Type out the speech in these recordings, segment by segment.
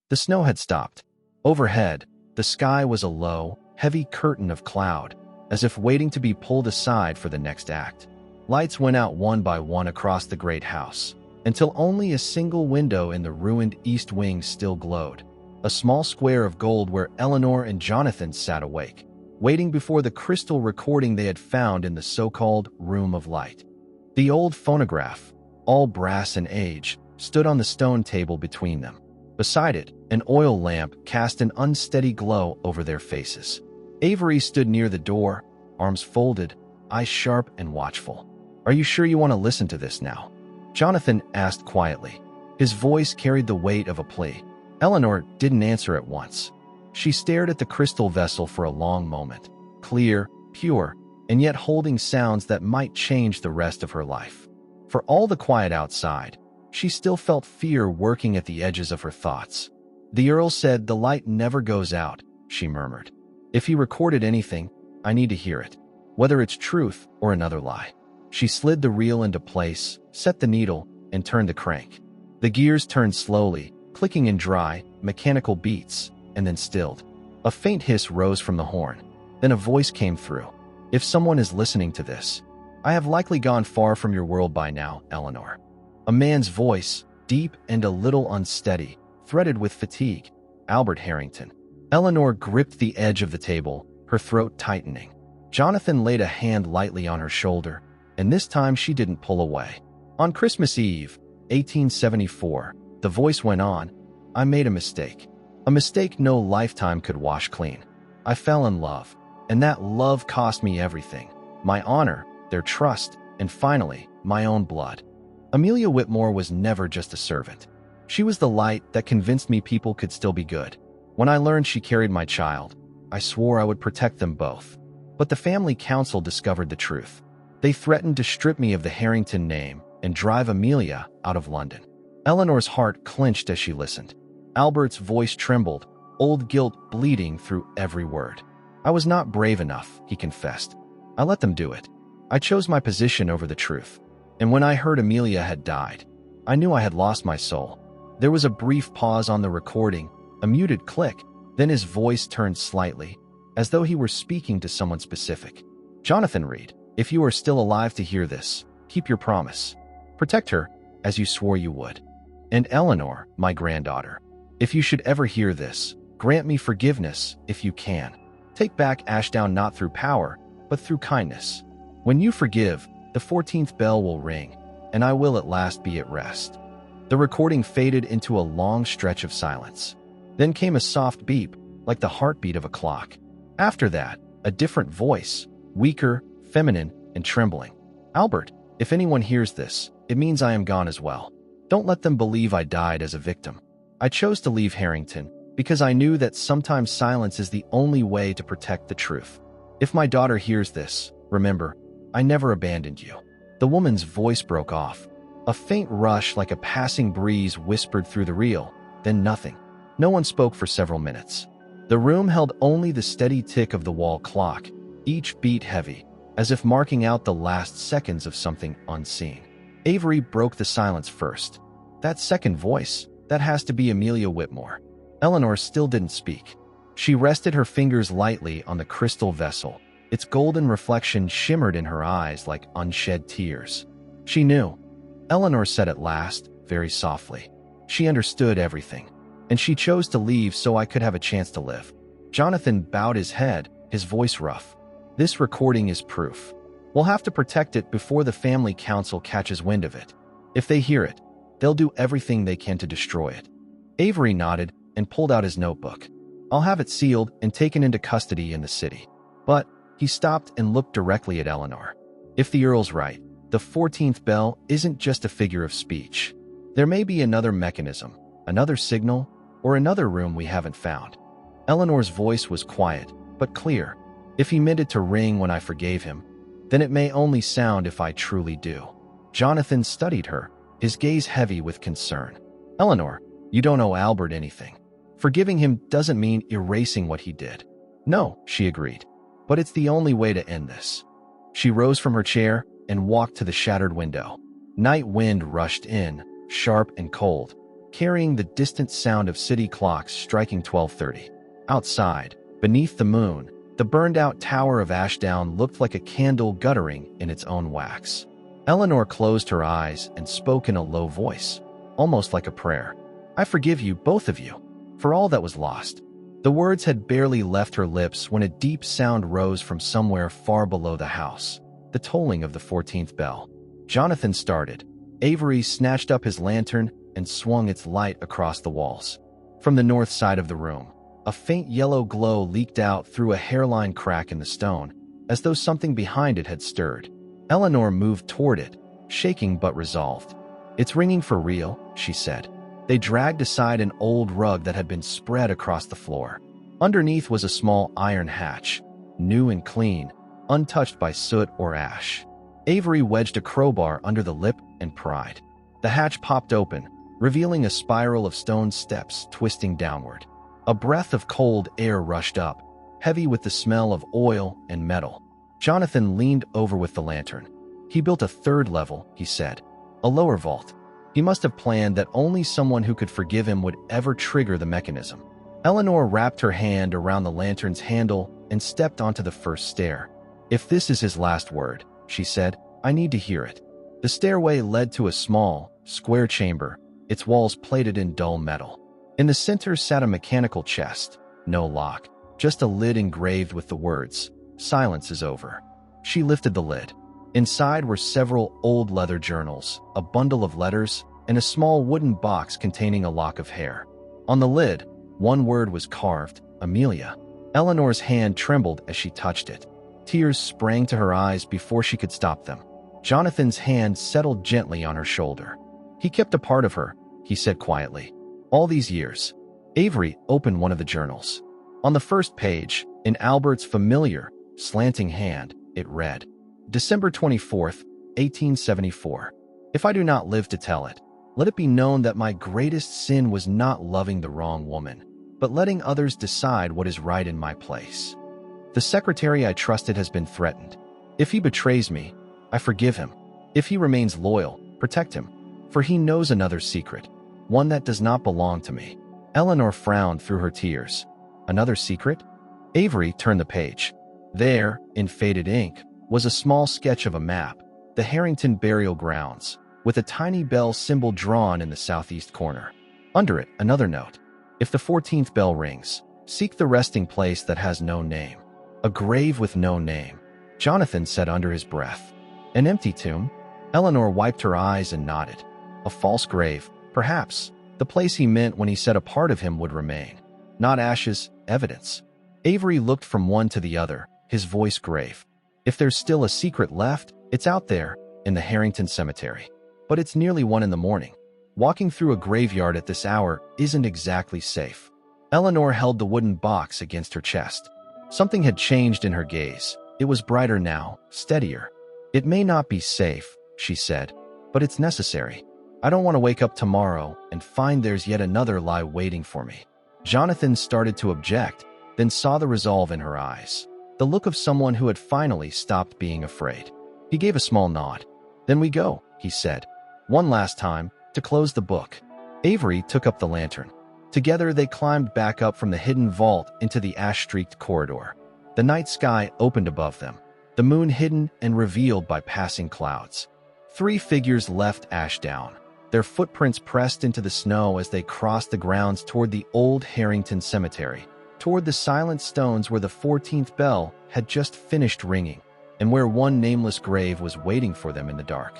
The snow had stopped. Overhead, the sky was a low, heavy curtain of cloud, as if waiting to be pulled aside for the next act. Lights went out one by one across the great house, until only a single window in the ruined east wing still glowed, a small square of gold where Eleanor and Jonathan sat awake, waiting before the crystal recording they had found in the so-called Room of Light. The old phonograph, all brass and age, stood on the stone table between them. Beside it, an oil lamp cast an unsteady glow over their faces. Avery stood near the door, arms folded, eyes sharp and watchful. "Are you sure you want to listen to this now?" Jonathan asked quietly. His voice carried the weight of a plea. Eleanor didn't answer at once. She stared at the crystal vessel for a long moment, clear, pure, and yet holding sounds that might change the rest of her life. For all the quiet outside, she still felt fear working at the edges of her thoughts. "The Earl said the light never goes out," she murmured. "If he recorded anything, I need to hear it, whether it's truth or another lie." She slid the reel into place, set the needle, and turned the crank. The gears turned slowly, clicking in dry, mechanical beats, and then stilled. A faint hiss rose from the horn. Then a voice came through. "If someone is listening to this, I have likely gone far from your world by now, Eleanor." A man's voice, deep and a little unsteady, threaded with fatigue. "Albert Harrington." Eleanor gripped the edge of the table, her throat tightening. Jonathan laid a hand lightly on her shoulder, and this time she didn't pull away. "On Christmas Eve, 1874, the voice went on, I made a mistake. A mistake no lifetime could wash clean. I fell in love, and that love cost me everything. My honor, their trust, and finally, my own blood. Amelia Whitmore was never just a servant. She was the light that convinced me people could still be good. When I learned she carried my child, I swore I would protect them both. But the family council discovered the truth. They threatened to strip me of the Harrington name and drive Amelia out of London." Eleanor's heart clenched as she listened. Albert's voice trembled, old guilt bleeding through every word. "I was not brave enough," he confessed. "I let them do it. I chose my position over the truth. And when I heard Amelia had died, I knew I had lost my soul." There was a brief pause on the recording, a muted click, then his voice turned slightly, as though he were speaking to someone specific. "Jonathan Reed, if you are still alive to hear this, keep your promise. Protect her, as you swore you would. And Eleanor, my granddaughter, if you should ever hear this, grant me forgiveness if you can. Take back Ashdown not through power, but through kindness. When you forgive, the 14th bell will ring, and I will at last be at rest." The recording faded into a long stretch of silence. Then came a soft beep, like the heartbeat of a clock. After that, a different voice, weaker, feminine, and trembling. "Albert, if anyone hears this, it means I am gone as well. Don't let them believe I died as a victim. I chose to leave Harrington because I knew that sometimes silence is the only way to protect the truth. If my daughter hears this, remember, I never abandoned you." The woman's voice broke off. A faint rush like a passing breeze whispered through the reel, then nothing. No one spoke for several minutes. The room held only the steady tick of the wall clock, each beat heavy, as if marking out the last seconds of something unseen. Avery broke the silence first. "That second voice, that has to be Amelia Whitmore." Eleanor still didn't speak. She rested her fingers lightly on the crystal vessel. Its golden reflection shimmered in her eyes like unshed tears. She knew. Eleanor said at last, very softly. She understood everything, and she chose to leave so I could have a chance to live. Jonathan bowed his head, his voice rough. "This recording is proof. We'll have to protect it before the family council catches wind of it. If they hear it, they'll do everything they can to destroy it." Avery nodded and pulled out his notebook. "I'll have it sealed and taken into custody in the city." But he stopped and looked directly at Eleanor. "If the Earl's right, the 14th bell isn't just a figure of speech. There may be another mechanism, another signal, or another room we haven't found." Eleanor's voice was quiet, but clear. "If he meant it to ring when I forgave him, then it may only sound if I truly do." Jonathan studied her, his gaze heavy with concern. "Eleanor, you don't owe Albert anything. Forgiving him doesn't mean erasing what he did." "No," she agreed, "but it's the only way to end this." She rose from her chair and walked to the shattered window. Night wind rushed in, sharp and cold, carrying the distant sound of city clocks striking 12:30. Outside, beneath the moon, the burned-out tower of Ashdown looked like a candle guttering in its own wax. Eleanor closed her eyes and spoke in a low voice, almost like a prayer. "I forgive you, both of you, for all that was lost." The words had barely left her lips when a deep sound rose from somewhere far below the house, the tolling of the 14th bell. Jonathan started. Avery snatched up his lantern and swung its light across the walls. From the north side of the room, a faint yellow glow leaked out through a hairline crack in the stone, as though something behind it had stirred. Eleanor moved toward it, shaking but resolved. "It's ringing for real," she said. They dragged aside an old rug that had been spread across the floor. Underneath was a small iron hatch, new and clean, untouched by soot or ash. Avery wedged a crowbar under the lip and pried. The hatch popped open, revealing a spiral of stone steps twisting downward. A breath of cold air rushed up, heavy with the smell of oil and metal. Jonathan leaned over with the lantern. "He built a third level," he said. "A lower vault. He must have planned that only someone who could forgive him would ever trigger the mechanism." Eleanor wrapped her hand around the lantern's handle and stepped onto the first stair. "If this is his last word," she said, "I need to hear it." The stairway led to a small, square chamber, its walls plated in dull metal. In the center sat a mechanical chest, no lock, just a lid engraved with the words, "Silence is over." She lifted the lid. Inside were several old leather journals, a bundle of letters, and a small wooden box containing a lock of hair. On the lid, one word was carved, "Amelia." Eleanor's hand trembled as she touched it. Tears sprang to her eyes before she could stop them. Jonathan's hand settled gently on her shoulder. "He kept a part of her," he said quietly. "All these years." Avery opened one of the journals. On the first page, in Albert's familiar, slanting hand, it read, "December 24th, 1874. If I do not live to tell it, let it be known that my greatest sin was not loving the wrong woman, but letting others decide what is right in my place. The secretary I trusted has been threatened. If he betrays me, I forgive him. If he remains loyal, protect him, for he knows another secret, one that does not belong to me." Eleanor frowned through her tears. "Another secret?" Avery turned the page. There, in faded ink, was a small sketch of a map, the Harrington burial grounds, with a tiny bell symbol drawn in the southeast corner. Under it, another note. "If the 14th bell rings, seek the resting place that has no name." A grave with no name, Jonathan said under his breath. "An empty tomb?" Eleanor wiped her eyes and nodded. "A false grave, perhaps, the place he meant when he said a part of him would remain. Not ashes, evidence." Avery looked from one to the other, his voice grave. "If there's still a secret left, it's out there, in the Harrington cemetery. But it's nearly 1 in the morning. Walking through a graveyard at this hour isn't exactly safe." Eleanor held the wooden box against her chest. Something had changed in her gaze. It was brighter now, steadier. "It may not be safe," she said, "but it's necessary. I don't want to wake up tomorrow and find there's yet another lie waiting for me." Jonathan started to object, then saw the resolve in her eyes, the look of someone who had finally stopped being afraid. He gave a small nod. "Then we go," he said. "One last time, to close the book." Avery took up the lantern. Together they climbed back up from the hidden vault into the ash-streaked corridor. The night sky opened above them, the moon hidden and revealed by passing clouds. 3 figures left Ashdown, their footprints pressed into the snow as they crossed the grounds toward the old Harrington cemetery, toward the silent stones where the 14th bell had just finished ringing, and where one nameless grave was waiting for them in the dark.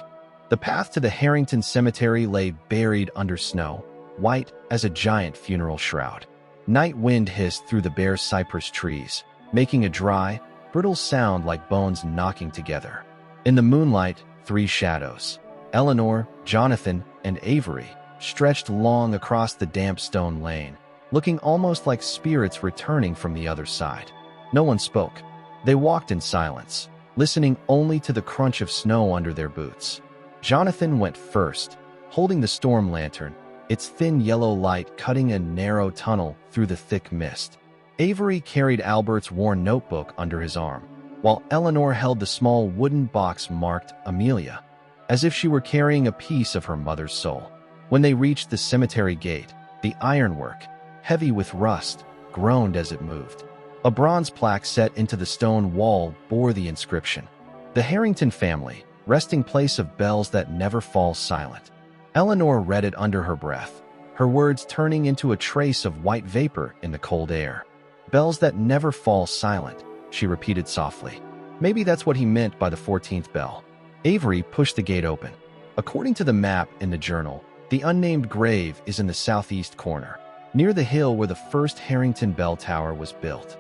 The path to the Harrington cemetery lay buried under snow, white as a giant funeral shroud. Night wind hissed through the bare cypress trees, making a dry, brittle sound like bones knocking together. In the moonlight, 3 shadows, Eleanor, Jonathan, and Avery, stretched long across the damp stone lane, looking almost like spirits returning from the other side. No one spoke. They walked in silence, listening only to the crunch of snow under their boots. Jonathan went first, holding the storm lantern, its thin yellow light cutting a narrow tunnel through the thick mist. Avery carried Albert's worn notebook under his arm, while Eleanor held the small wooden box marked Amelia, as if she were carrying a piece of her mother's soul. When they reached the cemetery gate, the ironwork, heavy with rust, groaned as it moved. A bronze plaque set into the stone wall bore the inscription, "The Harrington Family, resting place of bells that never fall silent." Eleanor read it under her breath, her words turning into a trace of white vapor in the cold air. "Bells that never fall silent," she repeated softly. Maybe that's what he meant by the 14th bell. Avery pushed the gate open. According to the map in the journal, the unnamed grave is in the southeast corner, near the hill where the first Harrington bell tower was built.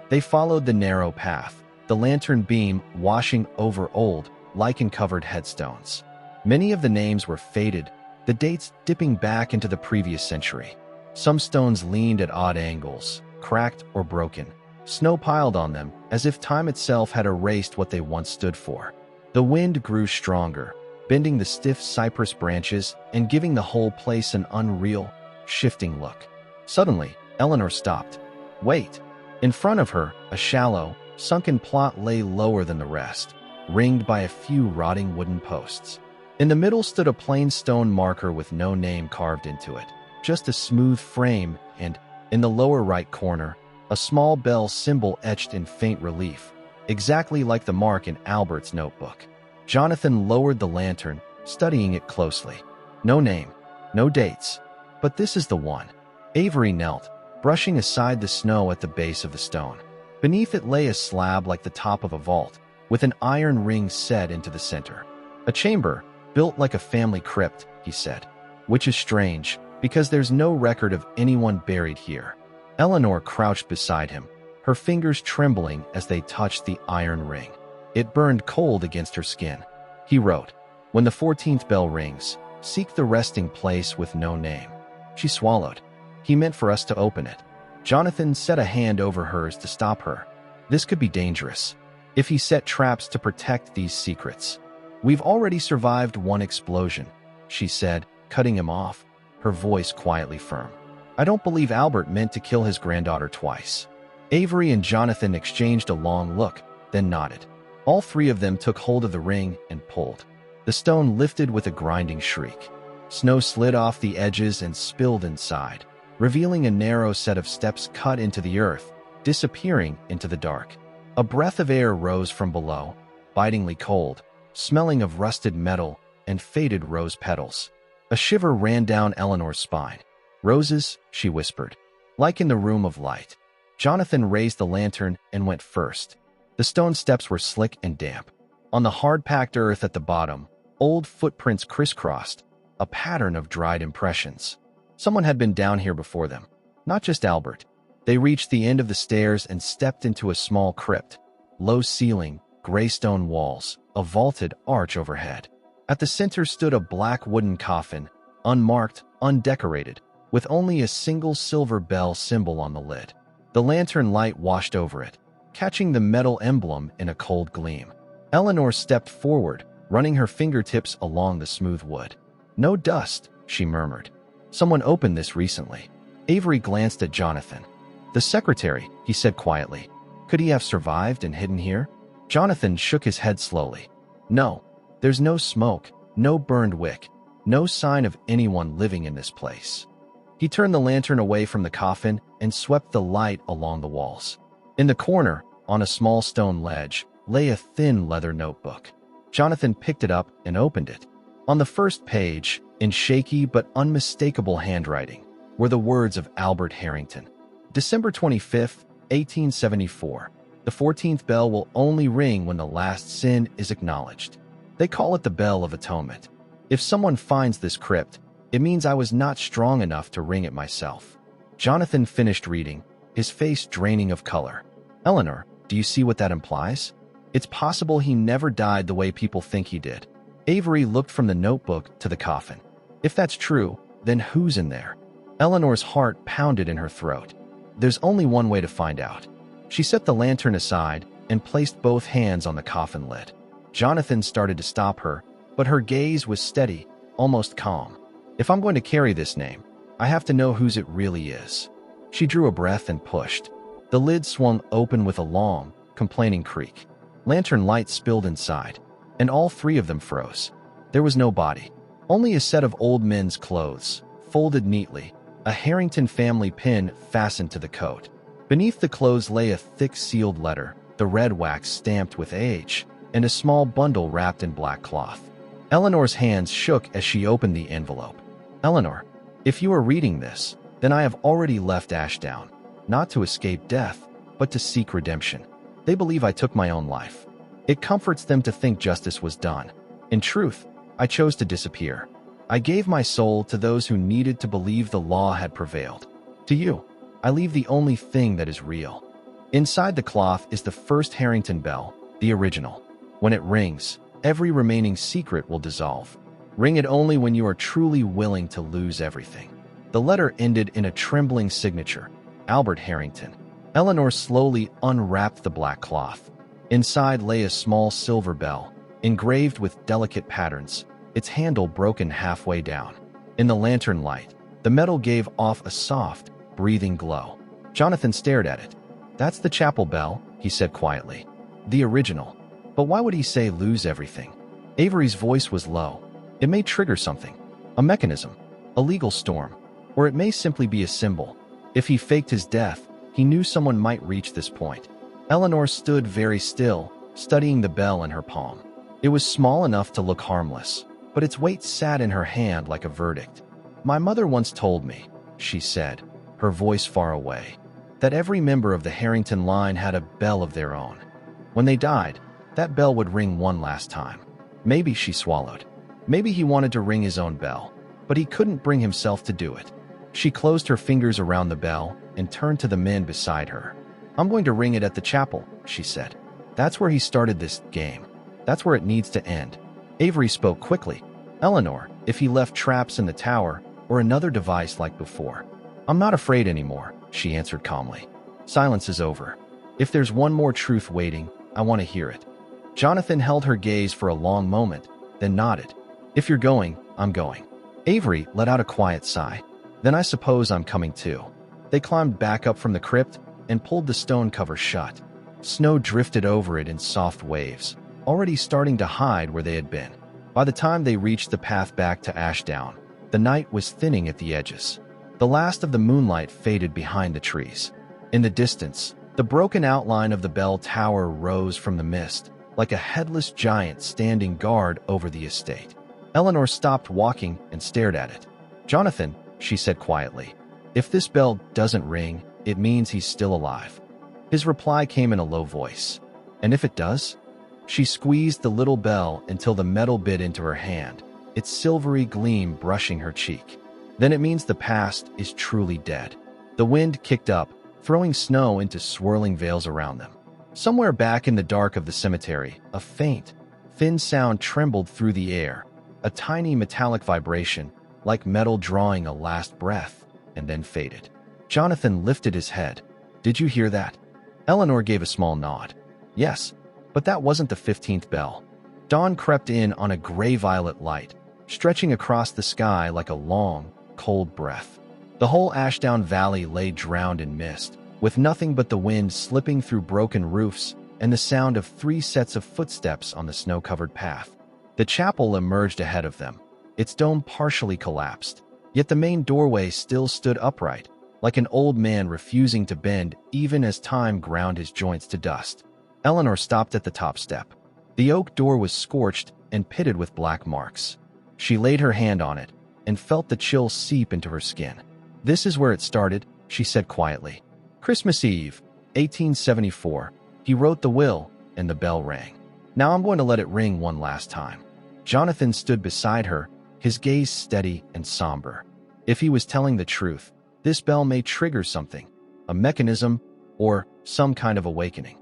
They followed the narrow path, the lantern beam washing over old, lichen-covered headstones. Many of the names were faded, the dates dipping back into the previous century. Some stones leaned at odd angles, cracked or broken. Snow piled on them, as if time itself had erased what they once stood for. The wind grew stronger, bending the stiff cypress branches and giving the whole place an unreal, shifting look. Suddenly, Eleanor stopped. Wait! In front of her, a shallow, sunken plot lay lower than the rest, ringed by a few rotting wooden posts. In the middle stood a plain stone marker with no name carved into it, just a smooth frame, and, in the lower right corner, a small bell symbol etched in faint relief, exactly like the mark in Albert's notebook. Jonathan lowered the lantern, studying it closely. No name, no dates, but this is the one. Avery knelt, brushing aside the snow at the base of the stone. Beneath it lay a slab like the top of a vault, with an iron ring set into the center. A chamber, built like a family crypt, he said, which is strange, because there's no record of anyone buried here. Eleanor crouched beside him, her fingers trembling as they touched the iron ring. It burned cold against her skin. He wrote, "When the 14th bell rings, seek the resting place with no name." She swallowed. He meant for us to open it. Jonathan set a hand over hers to stop her. This could be dangerous, if he set traps to protect these secrets. "We've already survived one explosion," she said, cutting him off, her voice quietly firm. "I don't believe Albert meant to kill his granddaughter twice." Avery and Jonathan exchanged a long look, then nodded. All three of them took hold of the ring and pulled. The stone lifted with a grinding shriek. Snow slid off the edges and spilled inside, revealing a narrow set of steps cut into the earth, disappearing into the dark. A breath of air rose from below, bitingly cold, smelling of rusted metal and faded rose petals. A shiver ran down Eleanor's spine. "Roses," she whispered, "like in the room of light." Jonathan raised the lantern and went first. The stone steps were slick and damp. On the hard-packed earth at the bottom, old footprints crisscrossed, a pattern of dried impressions. Someone had been down here before them, not just Albert. They reached the end of the stairs and stepped into a small crypt. Low ceiling, gray stone walls, a vaulted arch overhead. At the center stood a black wooden coffin, unmarked, undecorated, with only a single silver bell symbol on the lid. The lantern light washed over it, catching the metal emblem in a cold gleam. Eleanor stepped forward, running her fingertips along the smooth wood. "No dust," she murmured. "Someone opened this recently." Avery glanced at Jonathan. "The secretary," he said quietly. "Could he have survived and hidden here?" Jonathan shook his head slowly. "No, there's no smoke, no burned wick, no sign of anyone living in this place." He turned the lantern away from the coffin and swept the light along the walls. In the corner, on a small stone ledge, lay a thin leather notebook. Jonathan picked it up and opened it. On the first page, in shaky but unmistakable handwriting, were the words of Albert Harrington. December 25th, 1874. The 14th bell will only ring when the last sin is acknowledged. They call it the Bell of Atonement. If someone finds this crypt, it means I was not strong enough to ring it myself. Jonathan finished reading, his face draining of color. "Eleanor, do you see what that implies? It's possible he never died the way people think he did." Avery looked from the notebook to the coffin. "If that's true, then who's in there?" Eleanor's heart pounded in her throat. There's only one way to find out. She set the lantern aside and placed both hands on the coffin lid. Jonathan started to stop her, but her gaze was steady, almost calm. "If I'm going to carry this name, I have to know whose it really is." She drew a breath and pushed. The lid swung open with a long, complaining creak. Lantern light spilled inside, and all three of them froze. There was no body. Only a set of old men's clothes, folded neatly, a Harrington family pin fastened to the coat. Beneath the clothes lay a thick sealed letter, the red wax stamped with age, and a small bundle wrapped in black cloth. Eleanor's hands shook as she opened the envelope. Eleanor, if you are reading this, then I have already left Ashdown, not to escape death, but to seek redemption. They believe I took my own life. It comforts them to think justice was done. In truth, I chose to disappear. I gave my soul to those who needed to believe the law had prevailed. To you, I leave the only thing that is real. Inside the cloth is the first Harrington bell, the original. When it rings, every remaining secret will dissolve. Ring it only when you are truly willing to lose everything. The letter ended in a trembling signature, Albert Harrington. Eleanor slowly unwrapped the black cloth. Inside lay a small silver bell, engraved with delicate patterns, its handle broken halfway down. In the lantern light, the metal gave off a soft, breathing glow. Jonathan stared at it. "That's the chapel bell," he said quietly. "The original. But why would he say lose everything?" Avery's voice was low. "It may trigger something. A mechanism. A legal storm. Or it may simply be a symbol. If he faked his death, he knew someone might reach this point." Eleanor stood very still, studying the bell in her palm. It was small enough to look harmless, but its weight sat in her hand like a verdict. "My mother once told me," she said, her voice far away, "that every member of the Harrington line had a bell of their own. When they died, that bell would ring one last time." Maybe she swallowed. Maybe he wanted to ring his own bell, but he couldn't bring himself to do it. She closed her fingers around the bell and turned to the men beside her. "I'm going to ring it at the chapel," she said. "That's where he started this game. That's where it needs to end." Avery spoke quickly. "Eleanor, if he left traps in the tower or another device like before." "I'm not afraid anymore," she answered calmly. "Silence is over. If there's one more truth waiting, I want to hear it." Jonathan held her gaze for a long moment, then nodded. "If you're going, I'm going." Avery let out a quiet sigh. "Then I suppose I'm coming too." They climbed back up from the crypt and pulled the stone cover shut. Snow drifted over it in soft waves, already starting to hide where they had been. By the time they reached the path back to Ashdown, the night was thinning at the edges. The last of the moonlight faded behind the trees. In the distance, the broken outline of the bell tower rose from the mist, like a headless giant standing guard over the estate. Eleanor stopped walking and stared at it. "Jonathan," she said quietly, "if this bell doesn't ring, it means he's still alive." His reply came in a low voice. "And if it does?" She squeezed the little bell until the metal bit into her hand, its silvery gleam brushing her cheek. "Then it means the past is truly dead." The wind kicked up, throwing snow into swirling veils around them. Somewhere back in the dark of the cemetery, a faint, thin sound trembled through the air, a tiny metallic vibration, like metal drawing a last breath, and then faded. Jonathan lifted his head. "Did you hear that?" Eleanor gave a small nod. "Yes, but that wasn't the 15th bell." Dawn crept in on a gray-violet light, stretching across the sky like a long, cold breath. The whole Ashdown Valley lay drowned in mist, with nothing but the wind slipping through broken roofs and the sound of 3 sets of footsteps on the snow-covered path. The chapel emerged ahead of them, its dome partially collapsed, yet the main doorway still stood upright, like an old man refusing to bend even as time ground his joints to dust. Eleanor stopped at the top step. The oak door was scorched and pitted with black marks. She laid her hand on it and felt the chill seep into her skin. "This is where it started," she said quietly. "Christmas Eve, 1874, he wrote the will, and the bell rang. Now I'm going to let it ring one last time." Jonathan stood beside her, his gaze steady and somber. If he was telling the truth, this bell may trigger something, a mechanism, or some kind of awakening.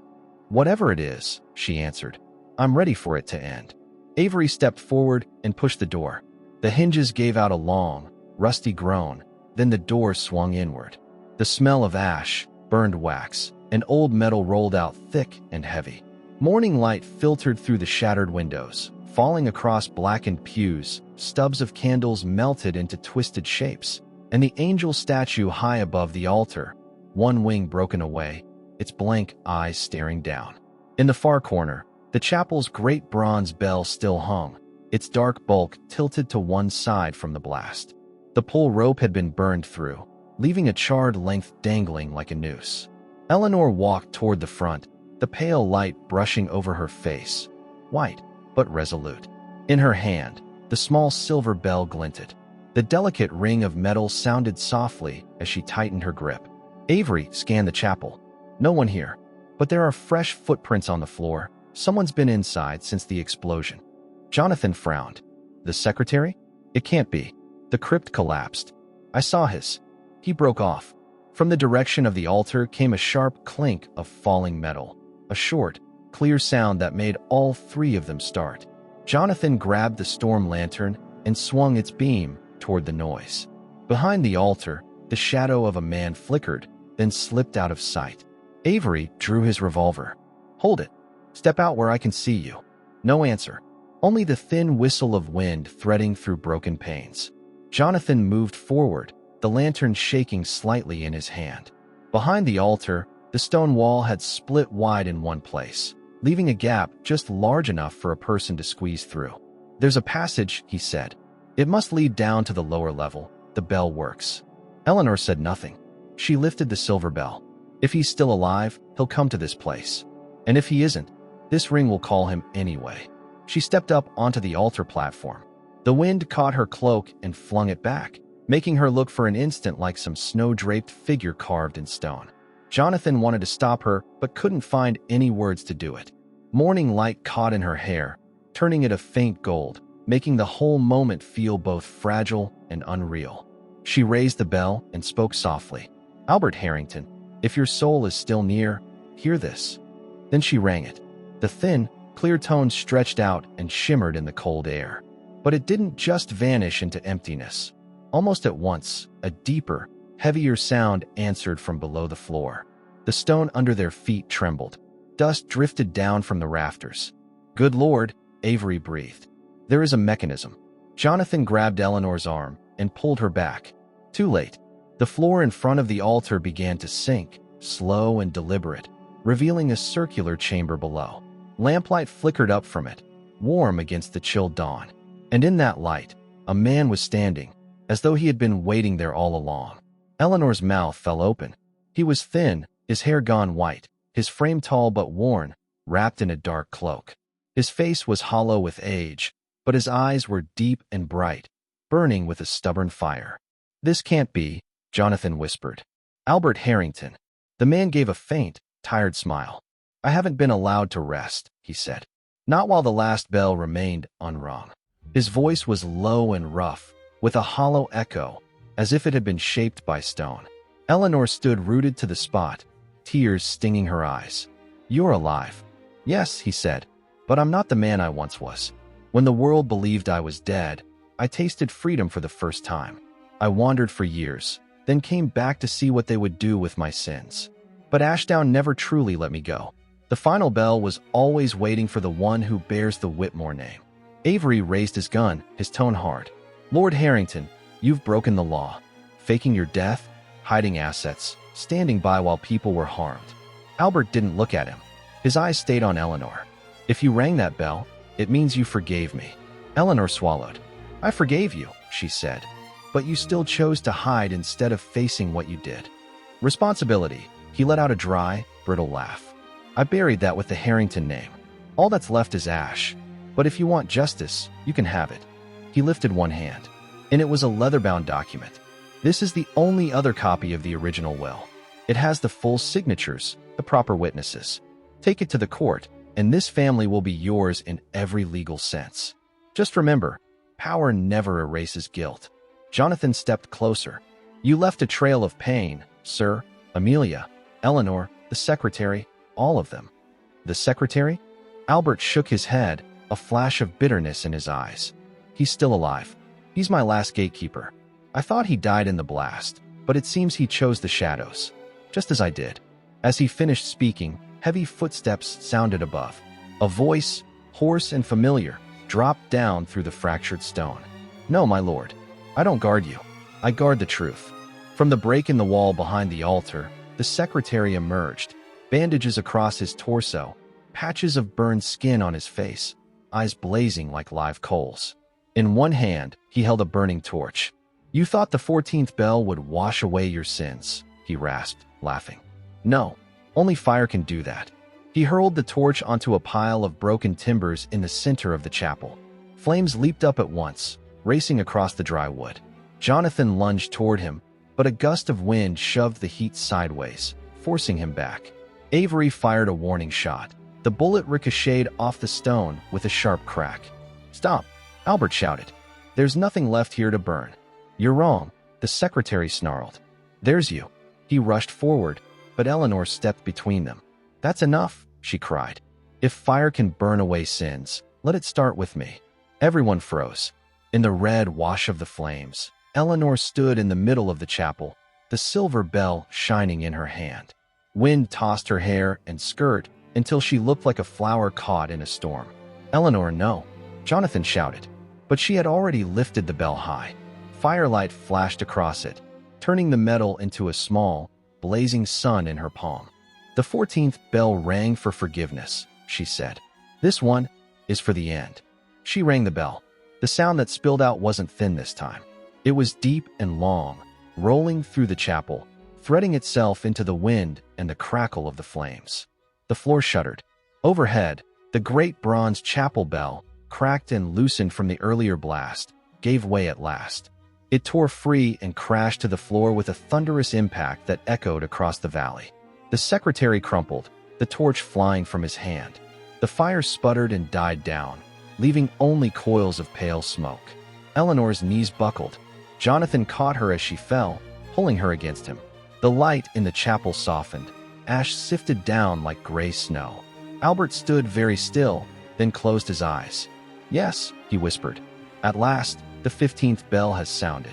"Whatever it is," she answered, "I'm ready for it to end." Avery stepped forward and pushed the door. The hinges gave out a long, rusty groan, then the door swung inward. The smell of ash, burned wax, and old metal rolled out thick and heavy. Morning light filtered through the shattered windows, falling across blackened pews. Stubs of candles melted into twisted shapes, and the angel statue high above the altar, one wing broken away, its blank eyes staring down. In the far corner, the chapel's great bronze bell still hung, its dark bulk tilted to one side from the blast. The pole rope had been burned through, leaving a charred length dangling like a noose. Eleanor walked toward the front, the pale light brushing over her face, white but resolute. In her hand, the small silver bell glinted. The delicate ring of metal sounded softly as she tightened her grip. Avery scanned the chapel. No one here, but there are fresh footprints on the floor. Someone's been inside since the explosion. Jonathan frowned. The secretary? It can't be. The crypt collapsed. I saw his. He broke off. From the direction of the altar came a sharp clink of falling metal, a short, clear sound that made all three of them start. Jonathan grabbed the storm lantern and swung its beam toward the noise. Behind the altar, the shadow of a man flickered, then slipped out of sight. Avery drew his revolver. Hold it. Step out where I can see you. No answer. Only the thin whistle of wind threading through broken panes. Jonathan moved forward, the lantern shaking slightly in his hand. Behind the altar, the stone wall had split wide in one place, leaving a gap just large enough for a person to squeeze through. There's a passage, he said. It must lead down to the lower level. The bell works. Eleanor said nothing. She lifted the silver bell. If he's still alive, he'll come to this place. And if he isn't, this ring will call him anyway. She stepped up onto the altar platform. The wind caught her cloak and flung it back, making her look for an instant like some snow-draped figure carved in stone. Jonathan wanted to stop her, but couldn't find any words to do it. Morning light caught in her hair, turning it a faint gold, making the whole moment feel both fragile and unreal. She raised the bell and spoke softly. Albert Harrington, if your soul is still near, hear this. Then she rang it. The thin, clear tones stretched out and shimmered in the cold air. But it didn't just vanish into emptiness. Almost at once, a deeper, heavier sound answered from below the floor. The stone under their feet trembled. Dust drifted down from the rafters. Good Lord, Avery breathed. There is a mechanism. Jonathan grabbed Eleanor's arm and pulled her back. Too late. The floor in front of the altar began to sink, slow and deliberate, revealing a circular chamber below. Lamplight flickered up from it, warm against the chill dawn. And in that light, a man was standing, as though he had been waiting there all along. Eleanor's mouth fell open. He was thin, his hair gone white, his frame tall but worn, wrapped in a dark cloak. His face was hollow with age, but his eyes were deep and bright, burning with a stubborn fire. This can't be, Jonathan whispered. Albert Harrington. The man gave a faint, tired smile. I haven't been allowed to rest, he said. Not while the last bell remained unrung. His voice was low and rough, with a hollow echo, as if it had been shaped by stone. Eleanor stood rooted to the spot, tears stinging her eyes. You're alive. Yes, he said, but I'm not the man I once was. When the world believed I was dead, I tasted freedom for the first time. I wandered for years, then came back to see what they would do with my sins. But Ashdown never truly let me go. The final bell was always waiting for the one who bears the Whitmore name. Avery raised his gun, his tone hard. Lord Harrington, you've broken the law. Faking your death, hiding assets, standing by while people were harmed. Albert didn't look at him. His eyes stayed on Eleanor. If you rang that bell, it means you forgave me. Eleanor swallowed. I forgave you, she said. But you still chose to hide instead of facing what you did. Responsibility. He let out a dry, brittle laugh. I buried that with the Harrington name. All that's left is ash. But if you want justice, you can have it. He lifted one hand, and it was a leather-bound document. This is the only other copy of the original will. It has the full signatures, the proper witnesses. Take it to the court, and this family will be yours in every legal sense. Just remember, power never erases guilt. Jonathan stepped closer. You left a trail of pain, sir. Amelia, Eleanor, the secretary, all of them. The secretary? Albert shook his head, a flash of bitterness in his eyes. He's still alive. He's my last gatekeeper. I thought he died in the blast, but it seems he chose the shadows, just as I did. As he finished speaking, heavy footsteps sounded above. A voice, hoarse and familiar, dropped down through the fractured stone. No, my lord. I don't guard you. I guard the truth. From the break in the wall behind the altar, the secretary emerged, bandages across his torso, patches of burned skin on his face. eyes blazing like live coals. In one hand, he held a burning torch. "You thought the 14th bell would wash away your sins," he rasped, laughing. "No, only fire can do that." He hurled the torch onto a pile of broken timbers in the center of the chapel. Flames leaped up at once, racing across the dry wood. Jonathan lunged toward him, but a gust of wind shoved the heat sideways, forcing him back. Avery fired a warning shot. The bullet ricocheted off the stone with a sharp crack. "Stop!" Albert shouted. "There's nothing left here to burn." "You're wrong," the secretary snarled. "There's you." He rushed forward, but Eleanor stepped between them. "That's enough," she cried. "If fire can burn away sins, let it start with me." Everyone froze. In the red wash of the flames, Eleanor stood in the middle of the chapel, the silver bell shining in her hand. Wind tossed her hair and skirt until she looked like a flower caught in a storm. "Eleanor, no," Jonathan shouted, but she had already lifted the bell high. Firelight flashed across it, turning the metal into a small, blazing sun in her palm. "The 14th bell rang for forgiveness," she said. "This one is for the end." She rang the bell. The sound that spilled out wasn't thin this time. It was deep and long, rolling through the chapel, threading itself into the wind and the crackle of the flames. The floor shuddered. Overhead, the great bronze chapel bell, cracked and loosened from the earlier blast, gave way at last. It tore free and crashed to the floor with a thunderous impact that echoed across the valley. The secretary crumpled, the torch flying from his hand. The fire sputtered and died down, leaving only coils of pale smoke. Eleanor's knees buckled. Jonathan caught her as she fell, pulling her against him. The light in the chapel softened. Ash sifted down like gray snow. Albert stood very still, then closed his eyes. "Yes," he whispered. "At last, the 15th bell has sounded."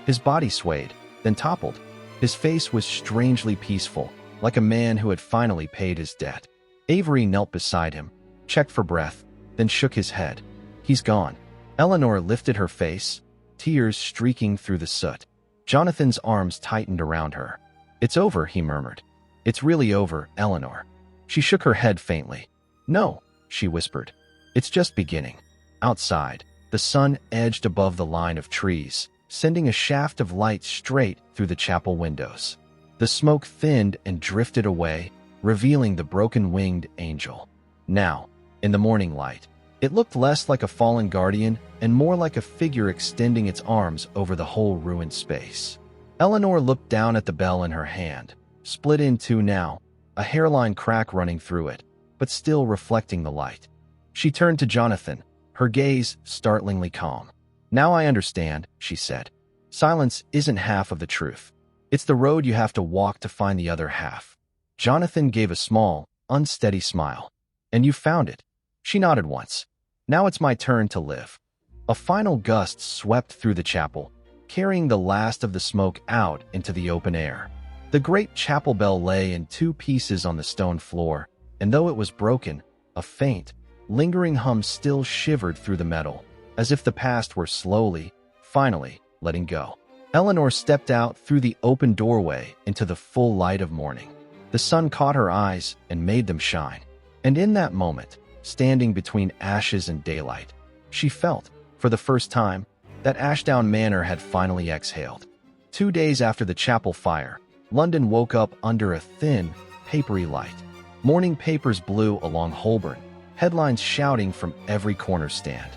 His body swayed, then toppled. His face was strangely peaceful, like a man who had finally paid his debt. Avery knelt beside him, checked for breath, then shook his head. "He's gone." Eleanor lifted her face, tears streaking through the soot. Jonathan's arms tightened around her. "It's over," he murmured. "It's really over, Eleanor." She shook her head faintly. "No," she whispered. "It's just beginning." Outside, the sun edged above the line of trees, sending a shaft of light straight through the chapel windows. The smoke thinned and drifted away, revealing the broken-winged angel. Now, in the morning light, it looked less like a fallen guardian and more like a figure extending its arms over the whole ruined space. Eleanor looked down at the bell in her hand, split in two now, a hairline crack running through it, but still reflecting the light. She turned to Jonathan, her gaze startlingly calm. "Now I understand," she said. "Silence isn't half of the truth. It's the road you have to walk to find the other half." Jonathan gave a small, unsteady smile. "And you found it." She nodded once. "Now it's my turn to live." A final gust swept through the chapel, carrying the last of the smoke out into the open air. The great chapel bell lay in two pieces on the stone floor, and though it was broken, a faint, lingering hum still shivered through the metal, as if the past were slowly, finally, letting go. Eleanor stepped out through the open doorway into the full light of morning. The sun caught her eyes and made them shine. And in that moment, standing between ashes and daylight, she felt, for the first time, that Ashdown Manor had finally exhaled. 2 days after the chapel fire, London woke up under a thin, papery light. Morning papers blew along Holborn, headlines shouting from every corner stand.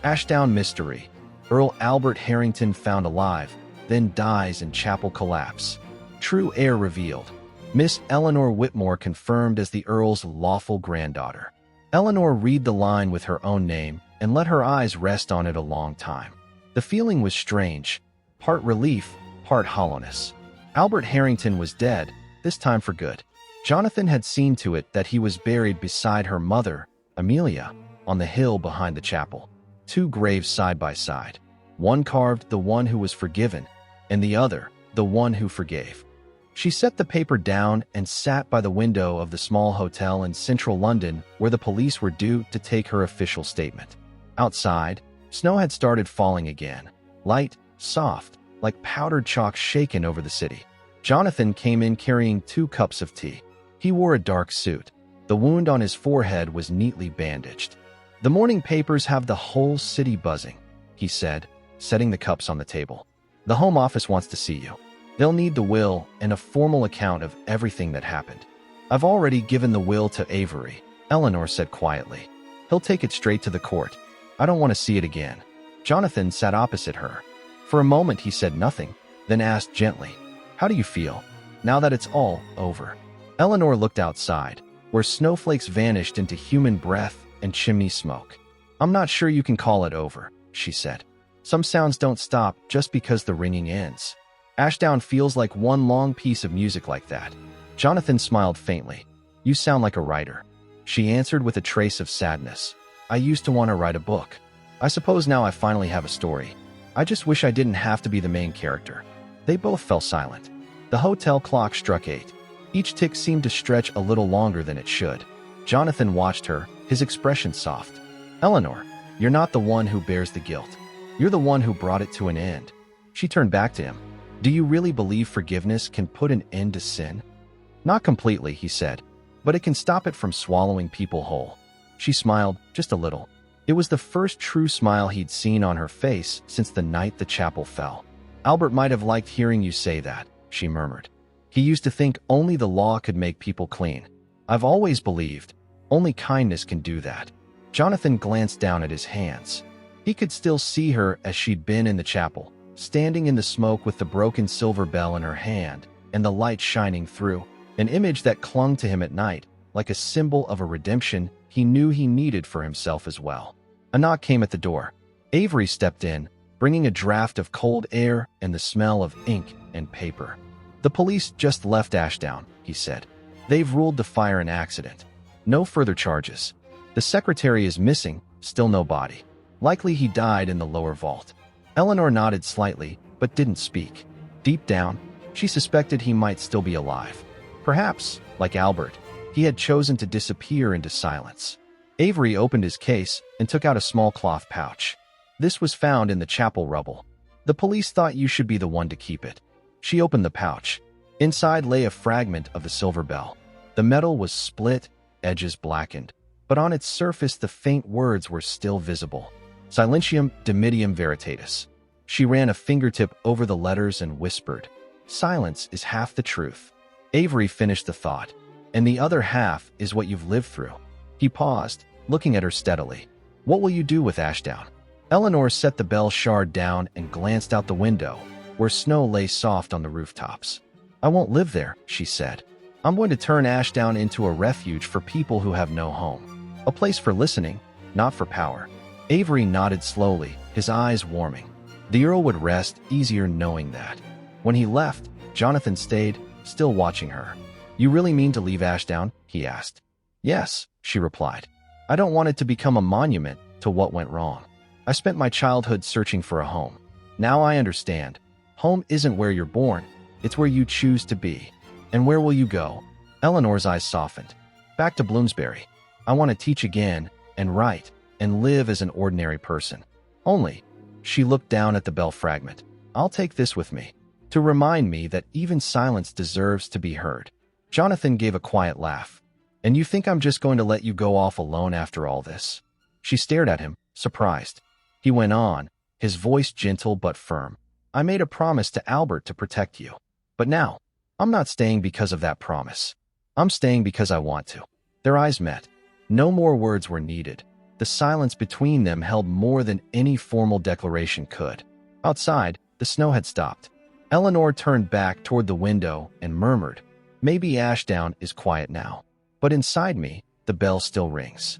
Ashdown mystery. Earl Albert Harrington found alive, then dies in chapel collapse. True heir revealed. Miss Eleanor Whitmore confirmed as the Earl's lawful granddaughter. Eleanor read the line with her own name and let her eyes rest on it a long time. The feeling was strange, part relief, part hollowness. Albert Harrington was dead, this time for good. Jonathan had seen to it that he was buried beside her mother, Amelia, on the hill behind the chapel. 2 graves side by side. One carved the one who was forgiven, and the other, the one who forgave. She set the paper down and sat by the window of the small hotel in central London where the police were due to take her official statement. Outside, snow had started falling again, light, soft, like powdered chalk shaken over the city. Jonathan came in carrying 2 cups of tea. He wore a dark suit. The wound on his forehead was neatly bandaged. The morning papers have the whole city buzzing, he said, setting the cups on the table. The Home Office wants to see you. They'll need the will and a formal account of everything that happened. I've already given the will to Avery, Eleanor said quietly. He'll take it straight to the court. I don't want to see it again. Jonathan sat opposite her. For a moment he said nothing, then asked gently, How do you feel, now that it's all over? Eleanor looked outside, where snowflakes vanished into human breath and chimney smoke. I'm not sure you can call it over, she said. Some sounds don't stop just because the ringing ends. Ashdown feels like one long piece of music like that. Jonathan smiled faintly. You sound like a writer. She answered with a trace of sadness. I used to want to write a book. I suppose now I finally have a story. I just wish I didn't have to be the main character. They both fell silent. The hotel clock struck 8. Each tick seemed to stretch a little longer than it should. Jonathan watched her, his expression soft. Eleanor, you're not the one who bears the guilt. You're the one who brought it to an end. She turned back to him. Do you really believe forgiveness can put an end to sin? Not completely, he said, but it can stop it from swallowing people whole. She smiled, just a little. It was the first true smile he'd seen on her face since the night the chapel fell. Albert might have liked hearing you say that, she murmured. He used to think only the law could make people clean. I've always believed only kindness can do that. Jonathan glanced down at his hands. He could still see her as she'd been in the chapel, standing in the smoke with the broken silver bell in her hand and the light shining through, an image that clung to him at night, like a symbol of a redemption he knew he needed for himself as well. A knock came at the door. Avery stepped in, bringing a draft of cold air and the smell of ink and paper. The police just left Ashdown, he said. They've ruled the fire an accident. No further charges. The secretary is missing, still no body. Likely he died in the lower vault. Eleanor nodded slightly, but didn't speak. Deep down, she suspected he might still be alive. Perhaps, like Albert, he had chosen to disappear into silence. Avery opened his case and took out a small cloth pouch. This was found in the chapel rubble. The police thought you should be the one to keep it. She opened the pouch. Inside lay a fragment of the silver bell. The metal was split, edges blackened, but on its surface the faint words were still visible. Silentium dimitium veritatis. She ran a fingertip over the letters and whispered, Silence is half the truth. Avery finished the thought, and the other half is what you've lived through. He paused, looking at her steadily. What will you do with Ashdown? Eleanor set the bell shard down and glanced out the window, where snow lay soft on the rooftops. I won't live there, she said. I'm going to turn Ashdown into a refuge for people who have no home. A place for listening, not for power. Avery nodded slowly, his eyes warming. The Earl would rest easier knowing that. When he left, Jonathan stayed, still watching her. You really mean to leave Ashdown? He asked. Yes, she replied. I don't want it to become a monument to what went wrong. I spent my childhood searching for a home. Now I understand. Home isn't where you're born, it's where you choose to be. And where will you go? Eleanor's eyes softened. Back to Bloomsbury. I want to teach again, and write, and live as an ordinary person. Only, she looked down at the bell fragment. I'll take this with me, to remind me that even silence deserves to be heard. Jonathan gave a quiet laugh. And you think I'm just going to let you go off alone after all this? She stared at him, surprised. He went on, his voice gentle but firm. I made a promise to Albert to protect you. But now, I'm not staying because of that promise. I'm staying because I want to. Their eyes met. No more words were needed. The silence between them held more than any formal declaration could. Outside, the snow had stopped. Eleanor turned back toward the window and murmured, Maybe Ashdown is quiet now. But inside me, the bell still rings.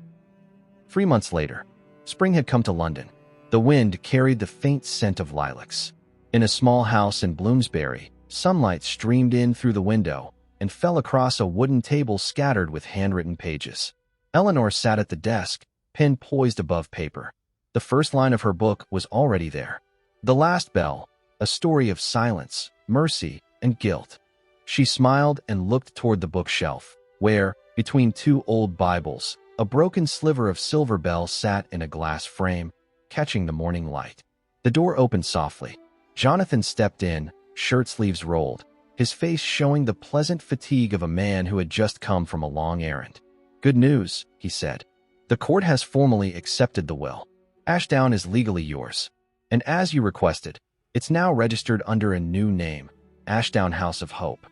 3 months later, spring had come to London. The wind carried the faint scent of lilacs. In a small house in Bloomsbury, sunlight streamed in through the window and fell across a wooden table scattered with handwritten pages. Eleanor sat at the desk, pen poised above paper. The first line of her book was already there. The Last Bell, a story of silence, mercy, and guilt. She smiled and looked toward the bookshelf, where, between 2 old Bibles, a broken sliver of silver bell sat in a glass frame, catching the morning light. The door opened softly. Jonathan stepped in, shirt sleeves rolled, his face showing the pleasant fatigue of a man who had just come from a long errand. Good news, he said. The court has formally accepted the will. Ashdown is legally yours. And as you requested, it's now registered under a new name, Ashdown House of Hope.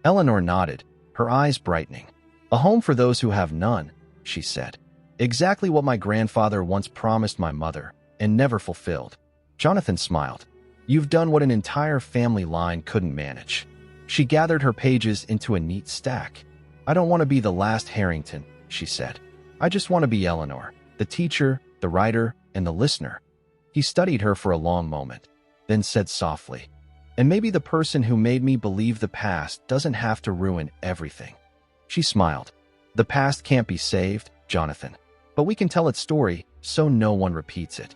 Eleanor nodded, her eyes brightening. A home for those who have none, she said. Exactly what my grandfather once promised my mother, and never fulfilled. Jonathan smiled. You've done what an entire family line couldn't manage. She gathered her pages into a neat stack. I don't want to be the last Harrington, she said. I just want to be Eleanor, the teacher, the writer, and the listener. He studied her for a long moment, then said softly, and maybe the person who made me believe the past doesn't have to ruin everything. She smiled. The past can't be saved, Jonathan, but we can tell its story so no one repeats it.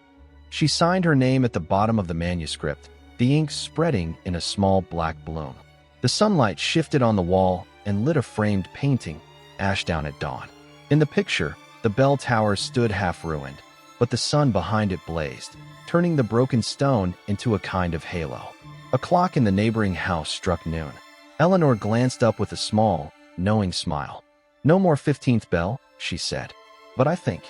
She signed her name at the bottom of the manuscript, the ink spreading in a small black bloom. The sunlight shifted on the wall and lit a framed painting, Ashdown at Dawn. In the picture, the bell tower stood half-ruined, but the sun behind it blazed, turning the broken stone into a kind of halo. A clock in the neighboring house struck noon. Eleanor glanced up with a small, knowing smile. No more 15th bell, she said. But I think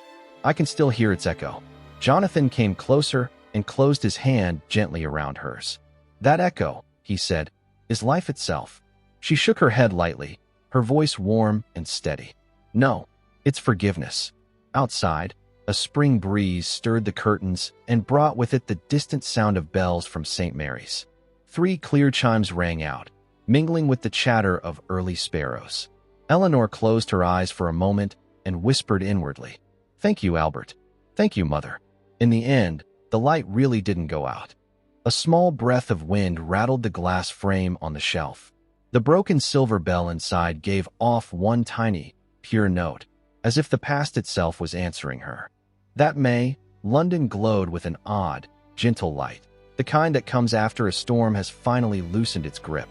I can still hear its echo. Jonathan came closer and closed his hand gently around hers. That echo, he said, is life itself. She shook her head lightly, her voice warm and steady. No, it's forgiveness. Outside, a spring breeze stirred the curtains and brought with it the distant sound of bells from St. Mary's. 3 clear chimes rang out, mingling with the chatter of early sparrows. Eleanor closed her eyes for a moment and whispered inwardly, "Thank you, Albert. Thank you, Mother." In the end, the light really didn't go out. A small breath of wind rattled the glass frame on the shelf. The broken silver bell inside gave off one tiny, pure note, as if the past itself was answering her. That May, London glowed with an odd, gentle light, the kind that comes after a storm has finally loosened its grip.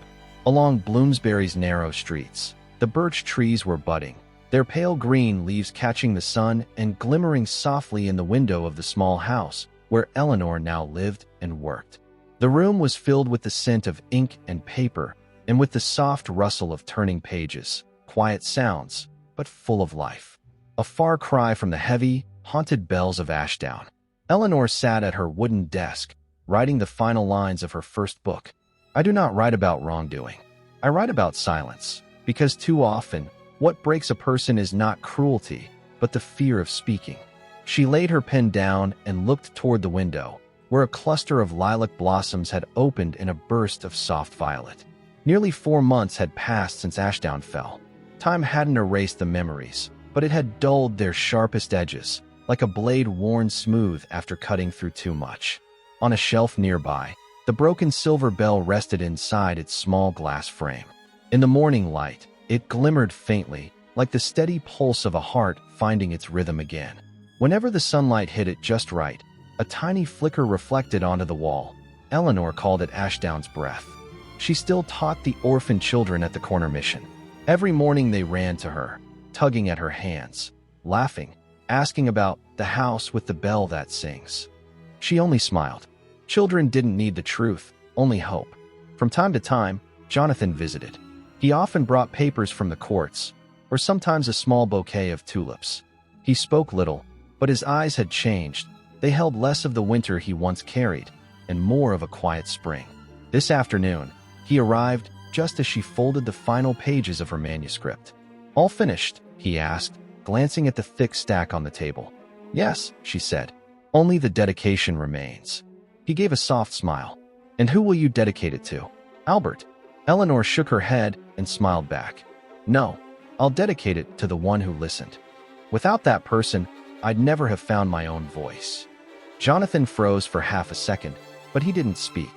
Along Bloomsbury's narrow streets, the birch trees were budding, their pale green leaves catching the sun and glimmering softly in the window of the small house where Eleanor now lived and worked. The room was filled with the scent of ink and paper and with the soft rustle of turning pages, quiet sounds, but full of life. A far cry from the heavy, haunted bells of Ashdown. Eleanor sat at her wooden desk, writing the final lines of her first book. I do not write about wrongdoing. I write about silence, because too often, what breaks a person is not cruelty, but the fear of speaking. She laid her pen down and looked toward the window, where a cluster of lilac blossoms had opened in a burst of soft violet. Nearly 4 months had passed since Ashdown fell. Time hadn't erased the memories, but it had dulled their sharpest edges, like a blade worn smooth after cutting through too much. On a shelf nearby, the broken silver bell rested inside its small glass frame. In the morning light, it glimmered faintly, like the steady pulse of a heart finding its rhythm again. Whenever the sunlight hit it just right, a tiny flicker reflected onto the wall. Eleanor called it Ashdown's breath. She still taught the orphan children at the corner mission. Every morning they ran to her, tugging at her hands, laughing, asking about the house with the bell that sings. She only smiled. Children didn't need the truth, only hope. From time to time, Jonathan visited. He often brought papers from the courts, or sometimes a small bouquet of tulips. He spoke little, but his eyes had changed. They held less of the winter he once carried, and more of a quiet spring. This afternoon, he arrived just as she folded the final pages of her manuscript. All finished? He asked, glancing at the thick stack on the table. Yes, she said. Only the dedication remains. He gave a soft smile. And who will you dedicate it to? Albert. Eleanor shook her head and smiled back. No, I'll dedicate it to the one who listened. Without that person, I'd never have found my own voice. Jonathan froze for half a second, but he didn't speak.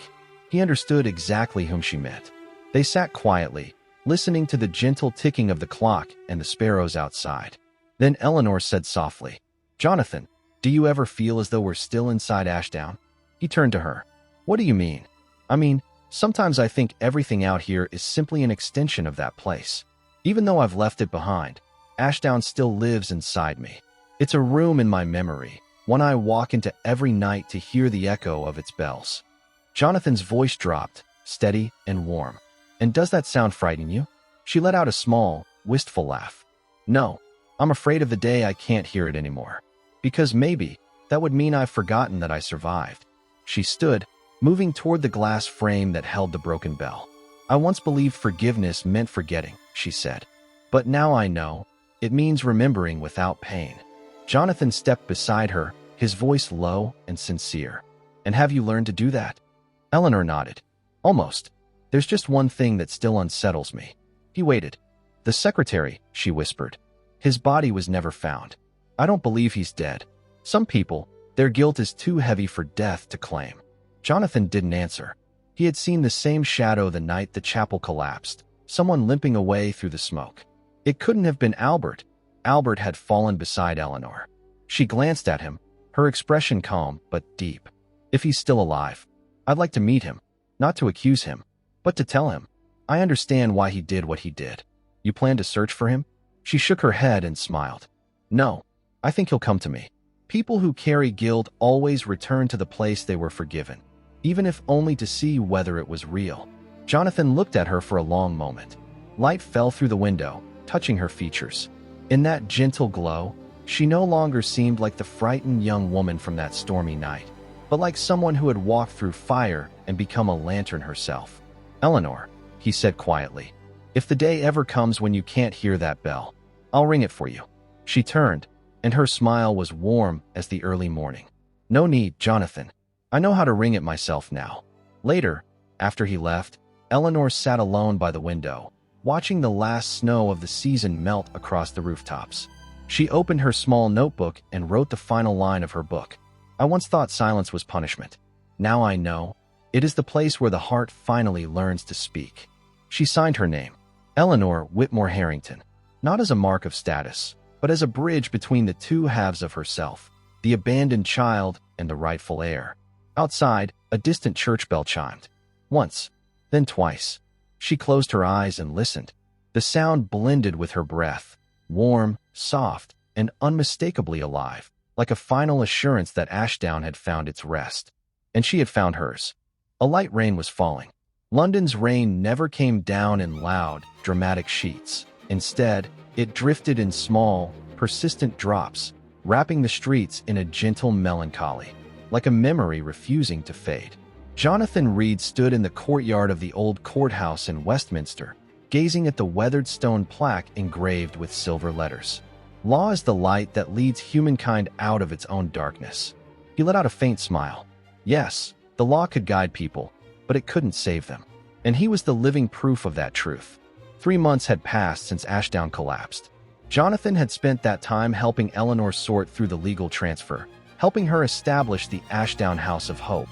He understood exactly whom she meant. They sat quietly, listening to the gentle ticking of the clock and the sparrows outside. Then Eleanor said softly, Jonathan, do you ever feel as though we're still inside Ashdown? He turned to her. What do you mean? I mean, sometimes I think everything out here is simply an extension of that place. Even though I've left it behind, Ashdown still lives inside me. It's a room in my memory, one I walk into every night to hear the echo of its bells. Jonathan's voice dropped, steady and warm. And does that sound frightening you? She let out a small, wistful laugh. No, I'm afraid of the day I can't hear it anymore. Because maybe that would mean I've forgotten that I survived. She stood, moving toward the glass frame that held the broken bell. I once believed forgiveness meant forgetting, she said. But now I know it means remembering without pain. Jonathan stepped beside her, his voice low and sincere. And have you learned to do that? Eleanor nodded. Almost. There's just one thing that still unsettles me. He waited. The secretary, she whispered. His body was never found. I don't believe he's dead. Some people, their guilt is too heavy for death to claim. Jonathan didn't answer. He had seen the same shadow the night the chapel collapsed, someone limping away through the smoke. It couldn't have been Albert. Albert had fallen beside Eleanor. She glanced at him, her expression calm but deep. If he's still alive, I'd like to meet him, not to accuse him, but to tell him. I understand why he did what he did. You plan to search for him? She shook her head and smiled. No, I think he'll come to me. People who carry guilt always return to the place they were forgiven, even if only to see whether it was real. Jonathan looked at her for a long moment. Light fell through the window, touching her features. In that gentle glow, she no longer seemed like the frightened young woman from that stormy night, but like someone who had walked through fire and become a lantern herself. Eleanor, he said quietly, if the day ever comes when you can't hear that bell, I'll ring it for you. She turned, and her smile was warm as the early morning. No need, Jonathan. I know how to ring it myself now. Later, after he left, Eleanor sat alone by the window, watching the last snow of the season melt across the rooftops. She opened her small notebook and wrote the final line of her book. I once thought silence was punishment. Now I know. It is the place where the heart finally learns to speak. She signed her name, Eleanor Whitmore Harrington, not as a mark of status, but as a bridge between the two halves of herself, the abandoned child and the rightful heir. Outside, a distant church bell chimed. Once, then twice. She closed her eyes and listened. The sound blended with her breath, warm, soft, and unmistakably alive, like a final assurance that Ashdown had found its rest. And she had found hers. A light rain was falling. London's rain never came down in loud, dramatic sheets. Instead, it drifted in small, persistent drops, wrapping the streets in a gentle melancholy, like a memory refusing to fade. Jonathan Reed stood in the courtyard of the old courthouse in Westminster, gazing at the weathered stone plaque engraved with silver letters. Law is the light that leads humankind out of its own darkness. He let out a faint smile. Yes, the law could guide people, but it couldn't save them. And he was the living proof of that truth. 3 months had passed since Ashdown collapsed. Jonathan had spent that time helping Eleanor sort through the legal transfer, helping her establish the Ashdown House of Hope,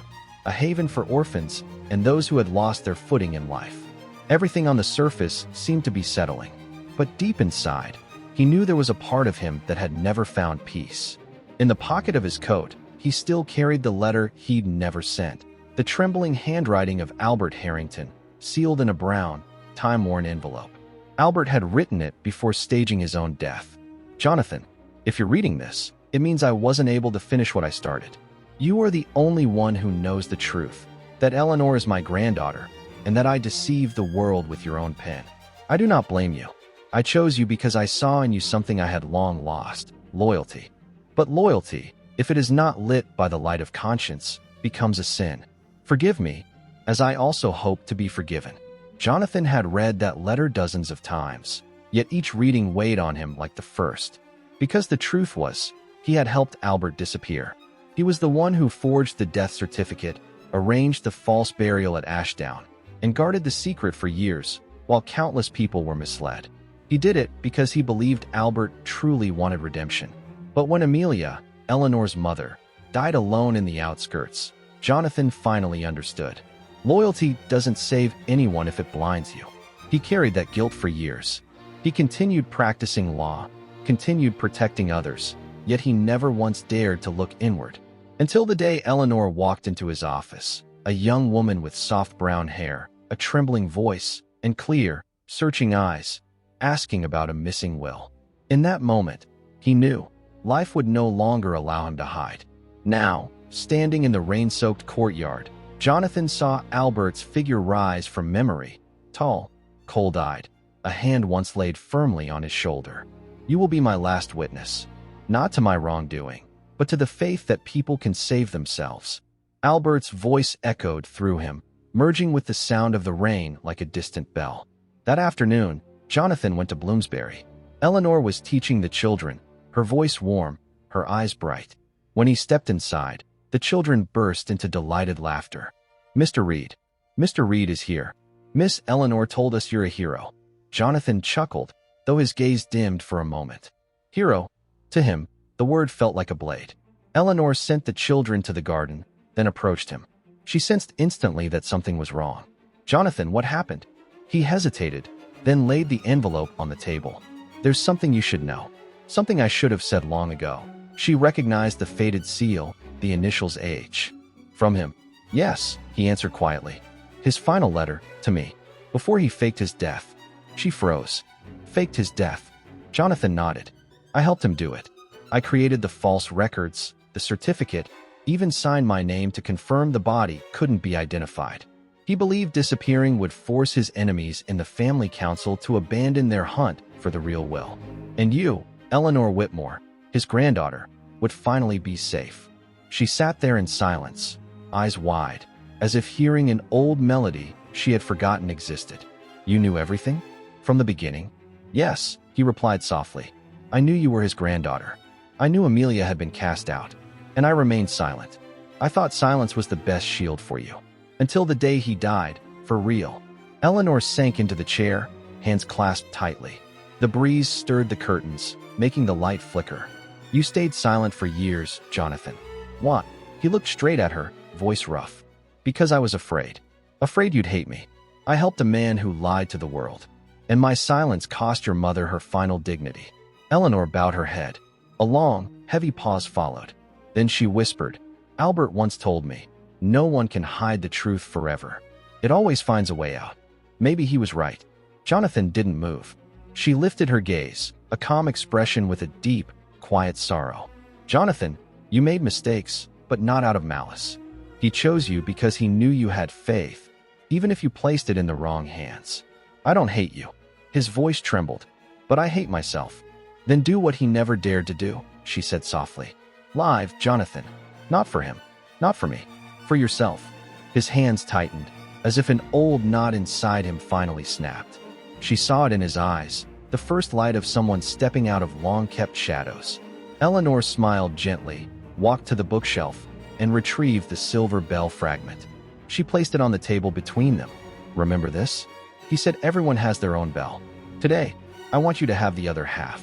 a haven for orphans and those who had lost their footing in life. Everything on the surface seemed to be settling, but deep inside, he knew there was a part of him that had never found peace. In the pocket of his coat, he still carried the letter he'd never sent, the trembling handwriting of Albert Harrington, sealed in a brown, time-worn envelope. Albert had written it before staging his own death. Jonathan, if you're reading this, it means I wasn't able to finish what I started. You are the only one who knows the truth, that Eleanor is my granddaughter, and that I deceived the world with your own pen. I do not blame you. I chose you because I saw in you something I had long lost, loyalty. But loyalty, if it is not lit by the light of conscience, becomes a sin. Forgive me, as I also hope to be forgiven. Jonathan had read that letter dozens of times, yet each reading weighed on him like the first. Because the truth was, he had helped Albert disappear. He was the one who forged the death certificate, arranged the false burial at Ashdown, and guarded the secret for years, while countless people were misled. He did it because he believed Albert truly wanted redemption. But when Amelia, Eleanor's mother, died alone in the outskirts, Jonathan finally understood. Loyalty doesn't save anyone if it blinds you. He carried that guilt for years. He continued practicing law, continued protecting others, yet he never once dared to look inward. Until the day Eleanor walked into his office, a young woman with soft brown hair, a trembling voice, and clear, searching eyes, asking about a missing will. In that moment, he knew life would no longer allow him to hide. Now, standing in the rain-soaked courtyard, Jonathan saw Albert's figure rise from memory, tall, cold-eyed, a hand once laid firmly on his shoulder. You will be my last witness, not to my wrongdoing, but to the faith that people can save themselves." Albert's voice echoed through him, merging with the sound of the rain like a distant bell. That afternoon, Jonathan went to Bloomsbury. Eleanor was teaching the children, her voice warm, her eyes bright. When he stepped inside, the children burst into delighted laughter. "Mr. Reed. Mr. Reed is here. Miss Eleanor told us you're a hero." Jonathan chuckled, though his gaze dimmed for a moment. Hero? To him, the word felt like a blade. Eleanor sent the children to the garden, then approached him. She sensed instantly that something was wrong. "Jonathan, what happened?" He hesitated, then laid the envelope on the table. "There's something you should know. Something I should have said long ago." She recognized the faded seal, the initials H. From him. "Yes," he answered quietly. "His final letter, to me. Before he faked his death." She froze. "Faked his death?" Jonathan nodded. "I helped him do it. I created the false records, the certificate, even signed my name to confirm the body couldn't be identified. He believed disappearing would force his enemies in the family council to abandon their hunt for the real will. And you, Eleanor Whitmore, his granddaughter, would finally be safe." She sat there in silence, eyes wide, as if hearing an old melody she had forgotten existed. "You knew everything? From the beginning?" "Yes," he replied softly. "I knew you were his granddaughter. I knew Amelia had been cast out, and I remained silent. I thought silence was the best shield for you. Until the day he died, for real." Eleanor sank into the chair, hands clasped tightly. The breeze stirred the curtains, making the light flicker. "You stayed silent for years, Jonathan." "What?" He looked straight at her, voice rough. "Because I was afraid. Afraid you'd hate me. I helped a man who lied to the world. And my silence cost your mother her final dignity." Eleanor bowed her head. A long, heavy pause followed. Then she whispered, "Albert once told me, no one can hide the truth forever. It always finds a way out." Maybe he was right. Jonathan didn't move. She lifted her gaze, a calm expression with a deep, quiet sorrow. "Jonathan, you made mistakes, but not out of malice. He chose you because he knew you had faith, even if you placed it in the wrong hands. I don't hate you." His voice trembled. "But I hate myself." "Then do what he never dared to do," she said softly. "Live, Jonathan. Not for him. Not for me. For yourself." His hands tightened, as if an old knot inside him finally snapped. She saw it in his eyes, the first light of someone stepping out of long-kept shadows. Eleanor smiled gently, walked to the bookshelf, and retrieved the silver bell fragment. She placed it on the table between them. "Remember this?" He said, "Everyone has their own bell. Today, I want you to have the other half."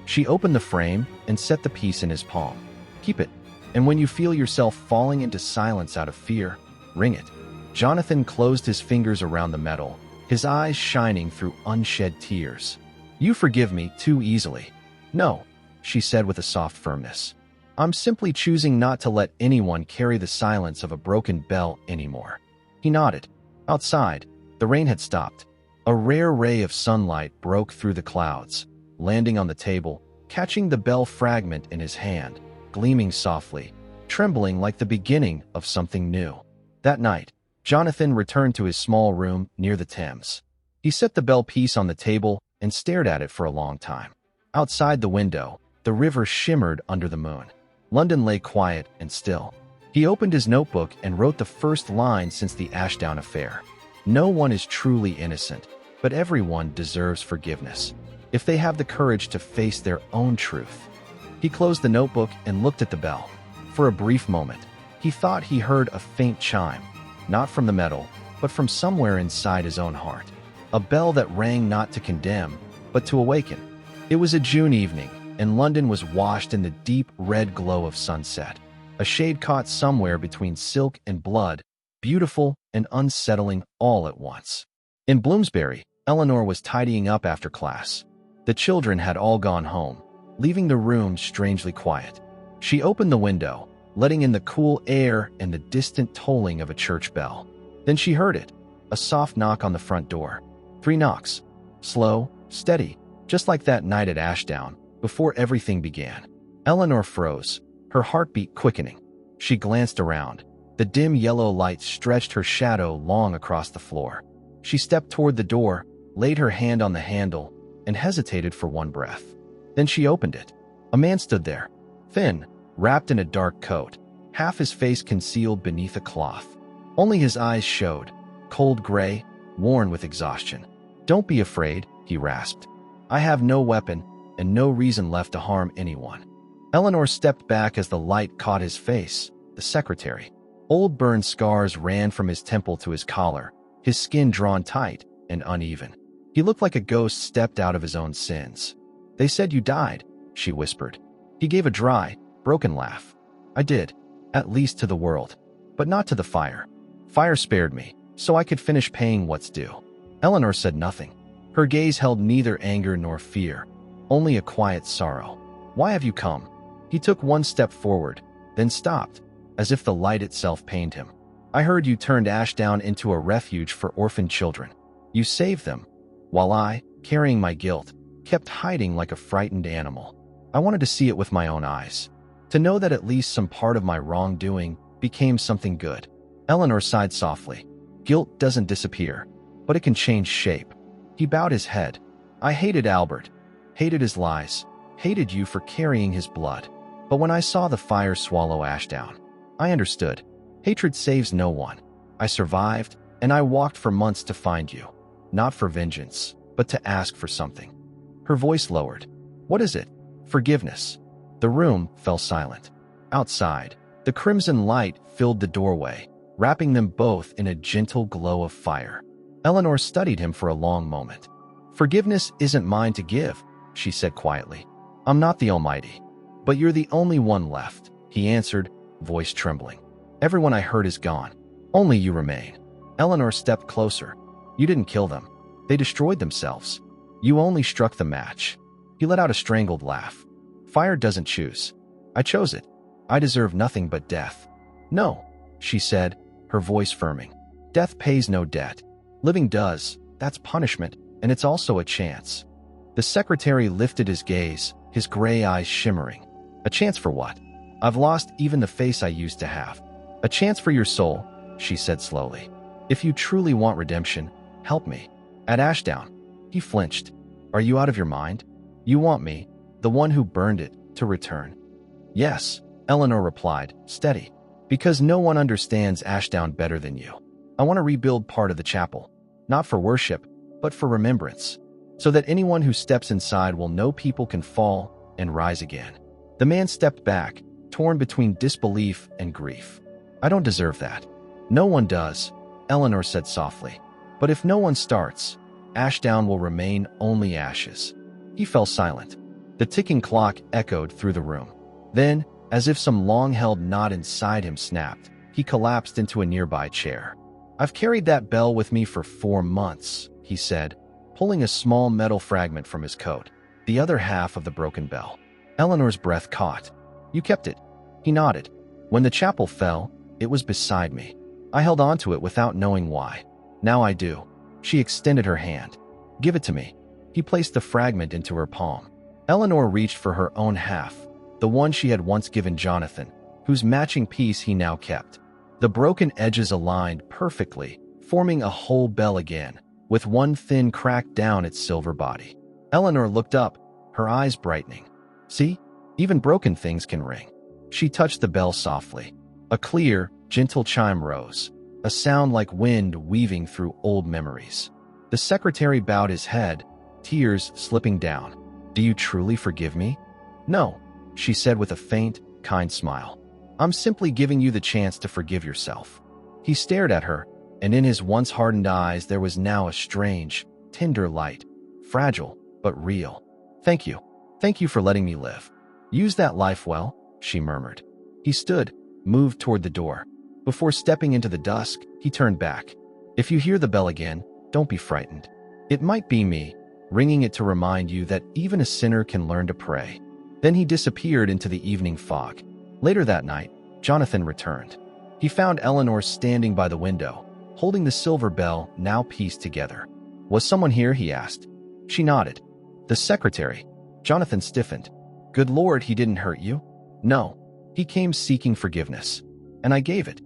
She opened the frame and set the piece in his palm. "Keep it, and when you feel yourself falling into silence out of fear, ring it." Jonathan closed his fingers around the metal, his eyes shining through unshed tears. "You forgive me too easily." "No," she said with a soft firmness. "I'm simply choosing not to let anyone carry the silence of a broken bell anymore." He nodded. Outside, the rain had stopped. A rare ray of sunlight broke through the clouds, landing on the table, catching the bell fragment in his hand, gleaming softly, trembling like the beginning of something new. That night, Jonathan returned to his small room near the Thames. He set the bell piece on the table and stared at it for a long time. Outside the window, the river shimmered under the moon. London lay quiet and still. He opened his notebook and wrote the first line since the Ashdown affair. "No one is truly innocent, but everyone deserves forgiveness, if they have the courage to face their own truth." He closed the notebook and looked at the bell. For a brief moment, he thought he heard a faint chime, not from the metal, but from somewhere inside his own heart. A bell that rang not to condemn, but to awaken. It was a June evening, and London was washed in the deep red glow of sunset. A shade caught somewhere between silk and blood, beautiful and unsettling all at once. In Bloomsbury, Eleanor was tidying up after class. The children had all gone home, leaving the room strangely quiet. She opened the window, letting in the cool air and the distant tolling of a church bell. Then she heard it, a soft knock on the front door. 3 knocks. Slow, steady, just like that night at Ashdown, before everything began. Eleanor froze, her heartbeat quickening. She glanced around. The dim yellow light stretched her shadow long across the floor. She stepped toward the door, laid her hand on the handle, and hesitated for one breath. Then she opened it. A man stood there, thin, wrapped in a dark coat, half his face concealed beneath a cloth. Only his eyes showed, cold gray, worn with exhaustion. "Don't be afraid," he rasped. "I have no weapon and no reason left to harm anyone." Eleanor stepped back as the light caught his face, the secretary. Old burned scars ran from his temple to his collar, his skin drawn tight and uneven. He looked like a ghost stepped out of his own sins. "They said you died," she whispered. He gave a dry, broken laugh. "I did, at least to the world, but not to the fire. Fire spared me, so I could finish paying what's due." Eleanor said nothing. Her gaze held neither anger nor fear, only a quiet sorrow. "Why have you come?" He took one step forward, then stopped, as if the light itself pained him. "I heard you turned Ashdown into a refuge for orphan children. You saved them, while I, carrying my guilt, kept hiding like a frightened animal. I wanted to see it with my own eyes, to know that at least some part of my wrongdoing became something good." Eleanor sighed softly. "Guilt doesn't disappear, but it can change shape." He bowed his head. "I hated Albert, hated his lies, hated you for carrying his blood. But when I saw the fire swallow Ashdown, I understood. Hatred saves no one. I survived, and I walked for months to find you, not for vengeance, but to ask for something." Her voice lowered. "What is it?" "Forgiveness." The room fell silent. Outside, the crimson light filled the doorway, wrapping them both in a gentle glow of fire. Eleanor studied him for a long moment. "Forgiveness isn't mine to give," she said quietly. "I'm not the Almighty. But you're the only one left," he answered, voice trembling. "Everyone I hurt is gone. Only you remain." Eleanor stepped closer. "You didn't kill them. They destroyed themselves. You only struck the match." He let out a strangled laugh. "Fire doesn't choose. I chose it. I deserve nothing but death." "No," she said, her voice firming. "Death pays no debt. Living does. That's punishment, and it's also a chance." The secretary lifted his gaze, his gray eyes shimmering. "A chance for what?" "I've lost even the face I used to have." "A chance for your soul," she said slowly. "If you truly want redemption, help me." "At Ashdown." He flinched. "Are you out of your mind? You want me, the one who burned it, to return?" "Yes," Eleanor replied, steady. "Because no one understands Ashdown better than you. I want to rebuild part of the chapel, not for worship, but for remembrance, so that anyone who steps inside will know people can fall and rise again." The man stepped back, torn between disbelief and grief. "I don't deserve that." "No one does," Eleanor said softly. "But if no one starts, Ashdown will remain only ashes." He fell silent. The ticking clock echoed through the room. Then, as if some long-held knot inside him snapped, he collapsed into a nearby chair. "I've carried that bell with me for 4 months," he said, pulling a small metal fragment from his coat, the other half of the broken bell. Eleanor's breath caught. "You kept it?" He nodded. "When the chapel fell, it was beside me. I held on to it without knowing why. Now I do." She extended her hand. "Give it to me." He placed the fragment into her palm. Eleanor reached for her own half, the one she had once given Jonathan, whose matching piece he now kept. The broken edges aligned perfectly, forming a whole bell again, with one thin crack down its silver body. Eleanor looked up, her eyes brightening. "See? Even broken things can ring." She touched the bell softly. A clear, gentle chime rose, a sound like wind weaving through old memories. The secretary bowed his head, tears slipping down. "Do you truly forgive me?" "No," she said with a faint, kind smile. "I'm simply giving you the chance to forgive yourself." He stared at her, and in his once hardened eyes there was now a strange, tender light, fragile but real. "Thank you. Thank you for letting me live. Use that life well," she murmured. He stood, moved toward the door. Before stepping into the dusk, he turned back. "If you hear the bell again, don't be frightened. It might be me, ringing it to remind you that even a sinner can learn to pray." Then he disappeared into the evening fog. Later that night, Jonathan returned. He found Eleanor standing by the window, holding the silver bell now pieced together. "Was someone here?" he asked. She nodded. "The secretary." Jonathan stiffened. "Good Lord, he didn't hurt you?" "No. He came seeking forgiveness, and I gave it."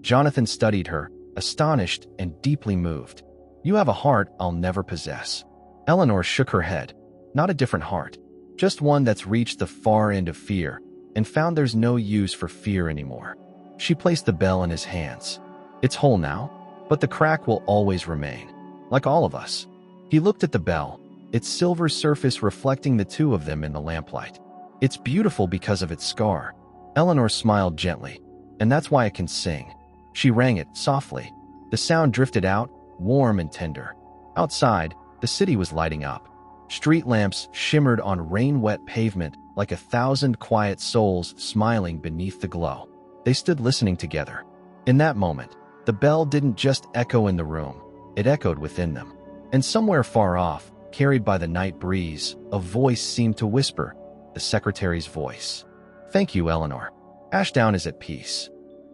Jonathan studied her, astonished and deeply moved. "You have a heart I'll never possess." Eleanor shook her head. "Not a different heart. Just one that's reached the far end of fear and found there's no use for fear anymore. She placed the bell in his hands. It's whole now, but the crack will always remain, like all of us. He looked at the bell, its silver surface reflecting the two of them in the lamplight. It's beautiful because of its scar. Eleanor smiled gently, and that's why it can sing. She rang it softly. The sound drifted out, warm and tender. Outside, the city was lighting up. Street lamps shimmered on rain-wet pavement like 1,000 quiet souls smiling beneath the glow. They stood listening together. In that moment, the bell didn't just echo in the room, it echoed within them. And somewhere far off, carried by the night breeze, a voice seemed to whisper, the secretary's voice. "Thank you, Eleanor. Ashdown is at peace."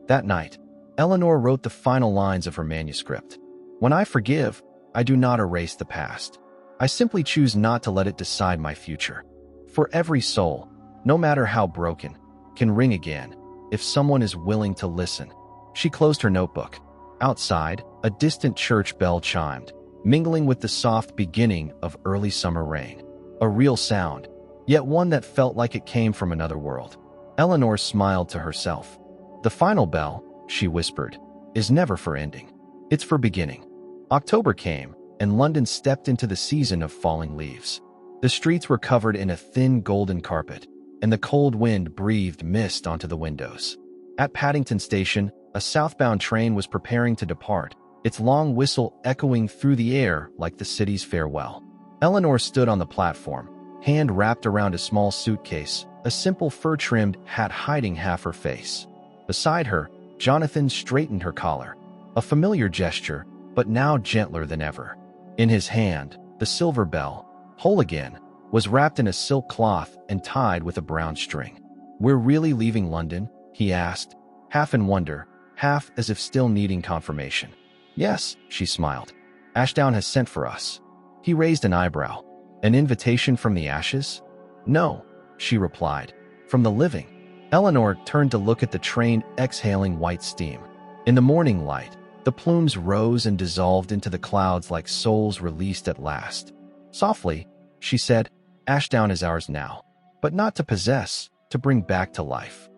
That night, Eleanor wrote the final lines of her manuscript. "When I forgive, I do not erase the past. I simply choose not to let it decide my future. For every soul, no matter how broken, can ring again, if someone is willing to listen." She closed her notebook. Outside, a distant church bell chimed, mingling with the soft beginning of early summer rain. A real sound, yet one that felt like it came from another world. Eleanor smiled to herself. "The final bell," she whispered, "is never for ending. It's for beginning." October came, and London stepped into the season of falling leaves. The streets were covered in a thin golden carpet, and the cold wind breathed mist onto the windows. At Paddington Station, a southbound train was preparing to depart, its long whistle echoing through the air like the city's farewell. Eleanor stood on the platform, hand wrapped around a small suitcase, a simple fur-trimmed hat hiding half her face. Beside her, Jonathan straightened her collar, a familiar gesture, but now gentler than ever. In his hand, the silver bell, whole again, was wrapped in a silk cloth and tied with a brown string. "We're really leaving London?" he asked, half in wonder, half as if still needing confirmation. "Yes," she smiled. "Ashdown has sent for us." He raised an eyebrow. "An invitation from the ashes?" "No," she replied. "From the living." Eleanor turned to look at the train exhaling white steam. In the morning light, the plumes rose and dissolved into the clouds like souls released at last. Softly, she said, "Ashdown is ours now, but not to possess, to bring back to life."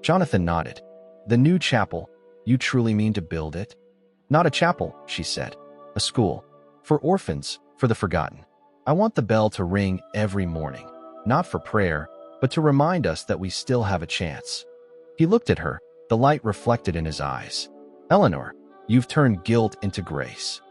Jonathan nodded. "The new chapel, you truly mean to build it?" "Not a chapel," she said. "A school. For orphans, for the forgotten. I want the bell to ring every morning, not for prayer, but to remind us that we still have a chance." He looked at her, the light reflected in his eyes. "Eleanor, you've turned guilt into grace."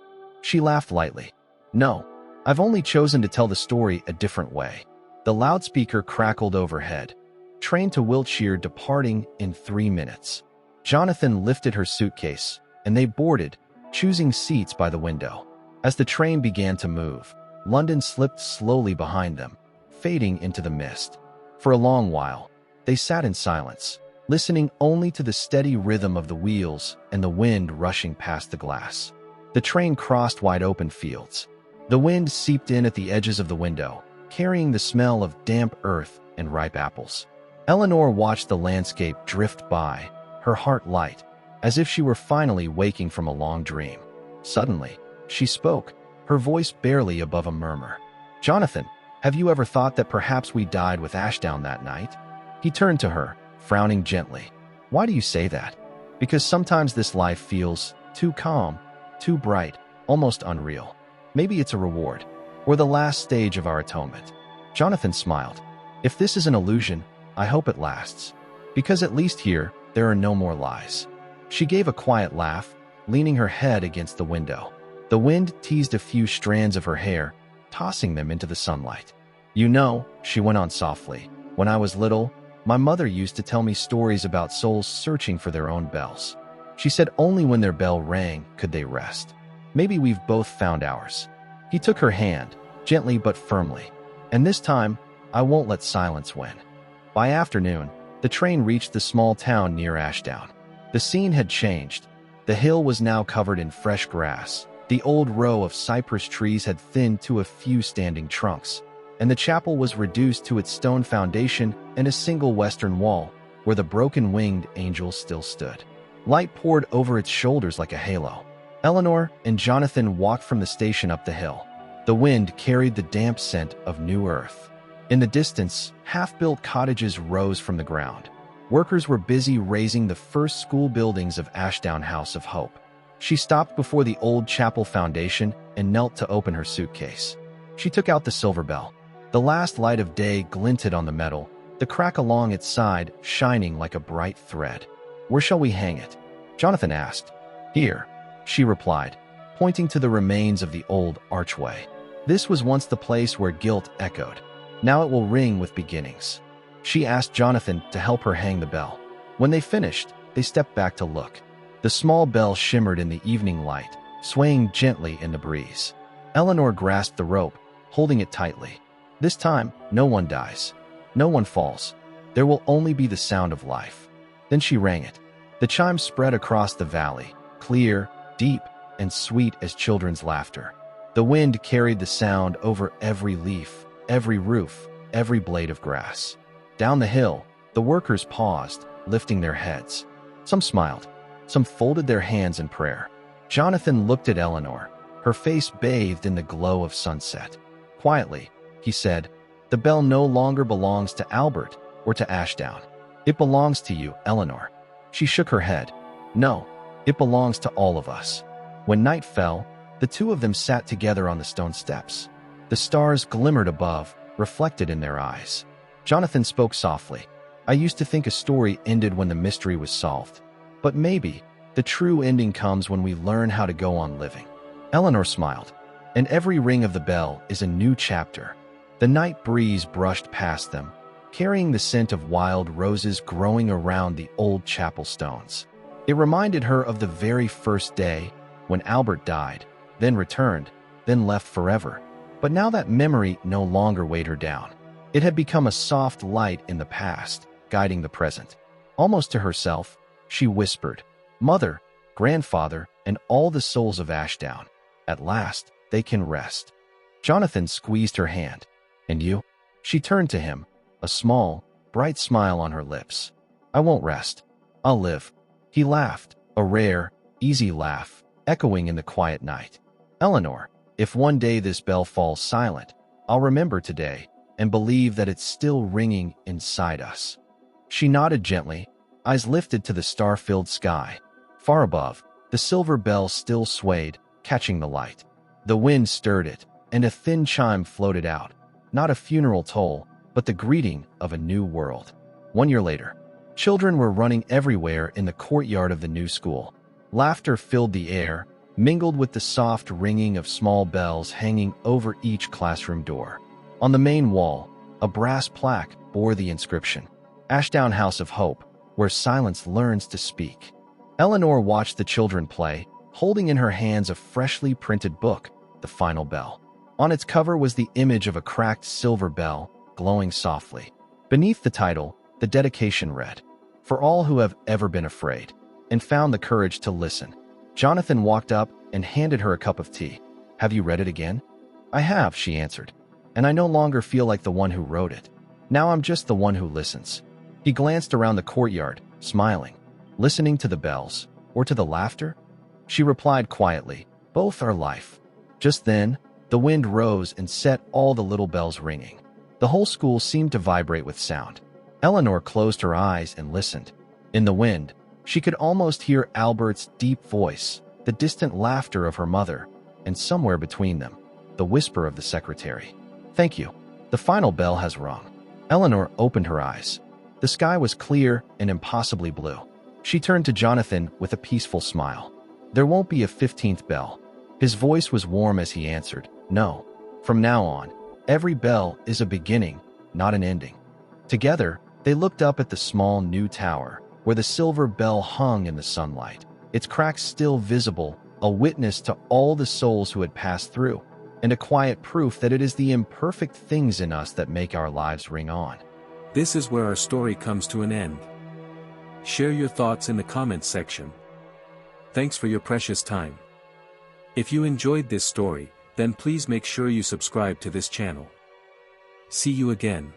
She laughed lightly. "No, I've only chosen to tell the story a different way." The loudspeaker crackled overhead. "Train to Wiltshire departing in 3 minutes." Jonathan lifted her suitcase, and they boarded, choosing seats by the window. As the train began to move, London slipped slowly behind them, fading into the mist. For a long while, they sat in silence, listening only to the steady rhythm of the wheels and the wind rushing past the glass. The train crossed wide-open fields. The wind seeped in at the edges of the window, carrying the smell of damp earth and ripe apples. Eleanor watched the landscape drift by, her heart light, as if she were finally waking from a long dream. Suddenly, she spoke, her voice barely above a murmur. "Jonathan, have you ever thought that perhaps we died with Ashdown that night?" He turned to her, frowning gently. "Why do you say that?" "Because sometimes this life feels too calm, too bright, almost unreal. Maybe it's a reward, or the last stage of our atonement." Jonathan smiled. "If this is an illusion, I hope it lasts. Because at least here, there are no more lies." She gave a quiet laugh, leaning her head against the window. The wind teased a few strands of her hair, tossing them into the sunlight. "You know," she went on softly, "when I was little, my mother used to tell me stories about souls searching for their own bells. She said only when their bell rang could they rest. Maybe we've both found ours." He took her hand, gently but firmly. "And this time, I won't let silence win." By afternoon, the train reached the small town near Ashdown. The scene had changed. The hill was now covered in fresh grass. The old row of cypress trees had thinned to a few standing trunks, and the chapel was reduced to its stone foundation and a single western wall, where the broken-winged angel still stood. Light poured over its shoulders like a halo. Eleanor and Jonathan walked from the station up the hill. The wind carried the damp scent of new earth. In the distance, half-built cottages rose from the ground. Workers were busy raising the first school buildings of Ashdown House of Hope. She stopped before the old chapel foundation and knelt to open her suitcase. She took out the silver bell. The last light of day glinted on the metal, the crack along its side shining like a bright thread. "Where shall we hang it?" Jonathan asked. "Here," she replied, pointing to the remains of the old archway. This was once the place where guilt echoed. Now it will ring with beginnings. She asked Jonathan to help her hang the bell. When they finished, they stepped back to look. The small bell shimmered in the evening light, swaying gently in the breeze. Eleanor grasped the rope, holding it tightly. This time, no one dies. No one falls. There will only be the sound of life. Then she rang it. The chime spread across the valley, clear, deep, and sweet as children's laughter. The wind carried the sound over every leaf, every roof, every blade of grass. Down the hill, the workers paused, lifting their heads. Some smiled. Some folded their hands in prayer. Jonathan looked at Eleanor, her face bathed in the glow of sunset. Quietly, he said, "The bell no longer belongs to Albert or to Ashdown. It belongs to you, Eleanor." She shook her head. "No, it belongs to all of us." When night fell, the two of them sat together on the stone steps. The stars glimmered above, reflected in their eyes. Jonathan spoke softly. "I used to think a story ended when the mystery was solved. But maybe the true ending comes when we learn how to go on living." Eleanor smiled. "And every ring of the bell is a new chapter." The night breeze brushed past them, carrying the scent of wild roses growing around the old chapel stones. It reminded her of the very first day when Albert died, then returned, then left forever. But now that memory no longer weighed her down. It had become a soft light in the past, guiding the present. Almost to herself, she whispered, "Mother, grandfather, and all the souls of Ashdown. At last, they can rest." Jonathan squeezed her hand. "And you?" She turned to him, a small, bright smile on her lips. "I won't rest. I'll live." He laughed, a rare, easy laugh, echoing in the quiet night. "Eleanor, if one day this bell falls silent, I'll remember today and believe that it's still ringing inside us." She nodded gently, eyes lifted to the star-filled sky. Far above, the silver bell still swayed, catching the light. The wind stirred it, and a thin chime floated out. Not a funeral toll, but the greeting of a new world. 1 year later, children were running everywhere in the courtyard of the new school. Laughter filled the air, mingled with the soft ringing of small bells hanging over each classroom door. On the main wall, a brass plaque bore the inscription, "Ashdown House of Hope, where silence learns to speak." Eleanor watched the children play, holding in her hands a freshly printed book, The Final Bell. On its cover was the image of a cracked silver bell, glowing softly. Beneath the title, the dedication read, "For all who have ever been afraid and found the courage to listen." Jonathan walked up and handed her a cup of tea. "Have you read it again?" "I have," she answered, "and I no longer feel like the one who wrote it. Now I'm just the one who listens." He glanced around the courtyard, smiling. "Listening to the bells, or to the laughter?" She replied quietly, "Both are life." Just then, the wind rose and set all the little bells ringing. The whole school seemed to vibrate with sound. Eleanor closed her eyes and listened. In the wind, she could almost hear Albert's deep voice, the distant laughter of her mother, and somewhere between them, the whisper of the secretary. "Thank you. The final bell has rung." Eleanor opened her eyes. The sky was clear and impossibly blue. She turned to Jonathan with a peaceful smile. "There won't be a 15th bell." His voice was warm as he answered, "No. From now on, every bell is a beginning, not an ending." Together, they looked up at the small new tower, where the silver bell hung in the sunlight, its cracks still visible, a witness to all the souls who had passed through, and a quiet proof that it is the imperfect things in us that make our lives ring on. This is where our story comes to an end. Share your thoughts in the comments section. Thanks for your precious time. If you enjoyed this story, then please make sure you subscribe to this channel. See you again.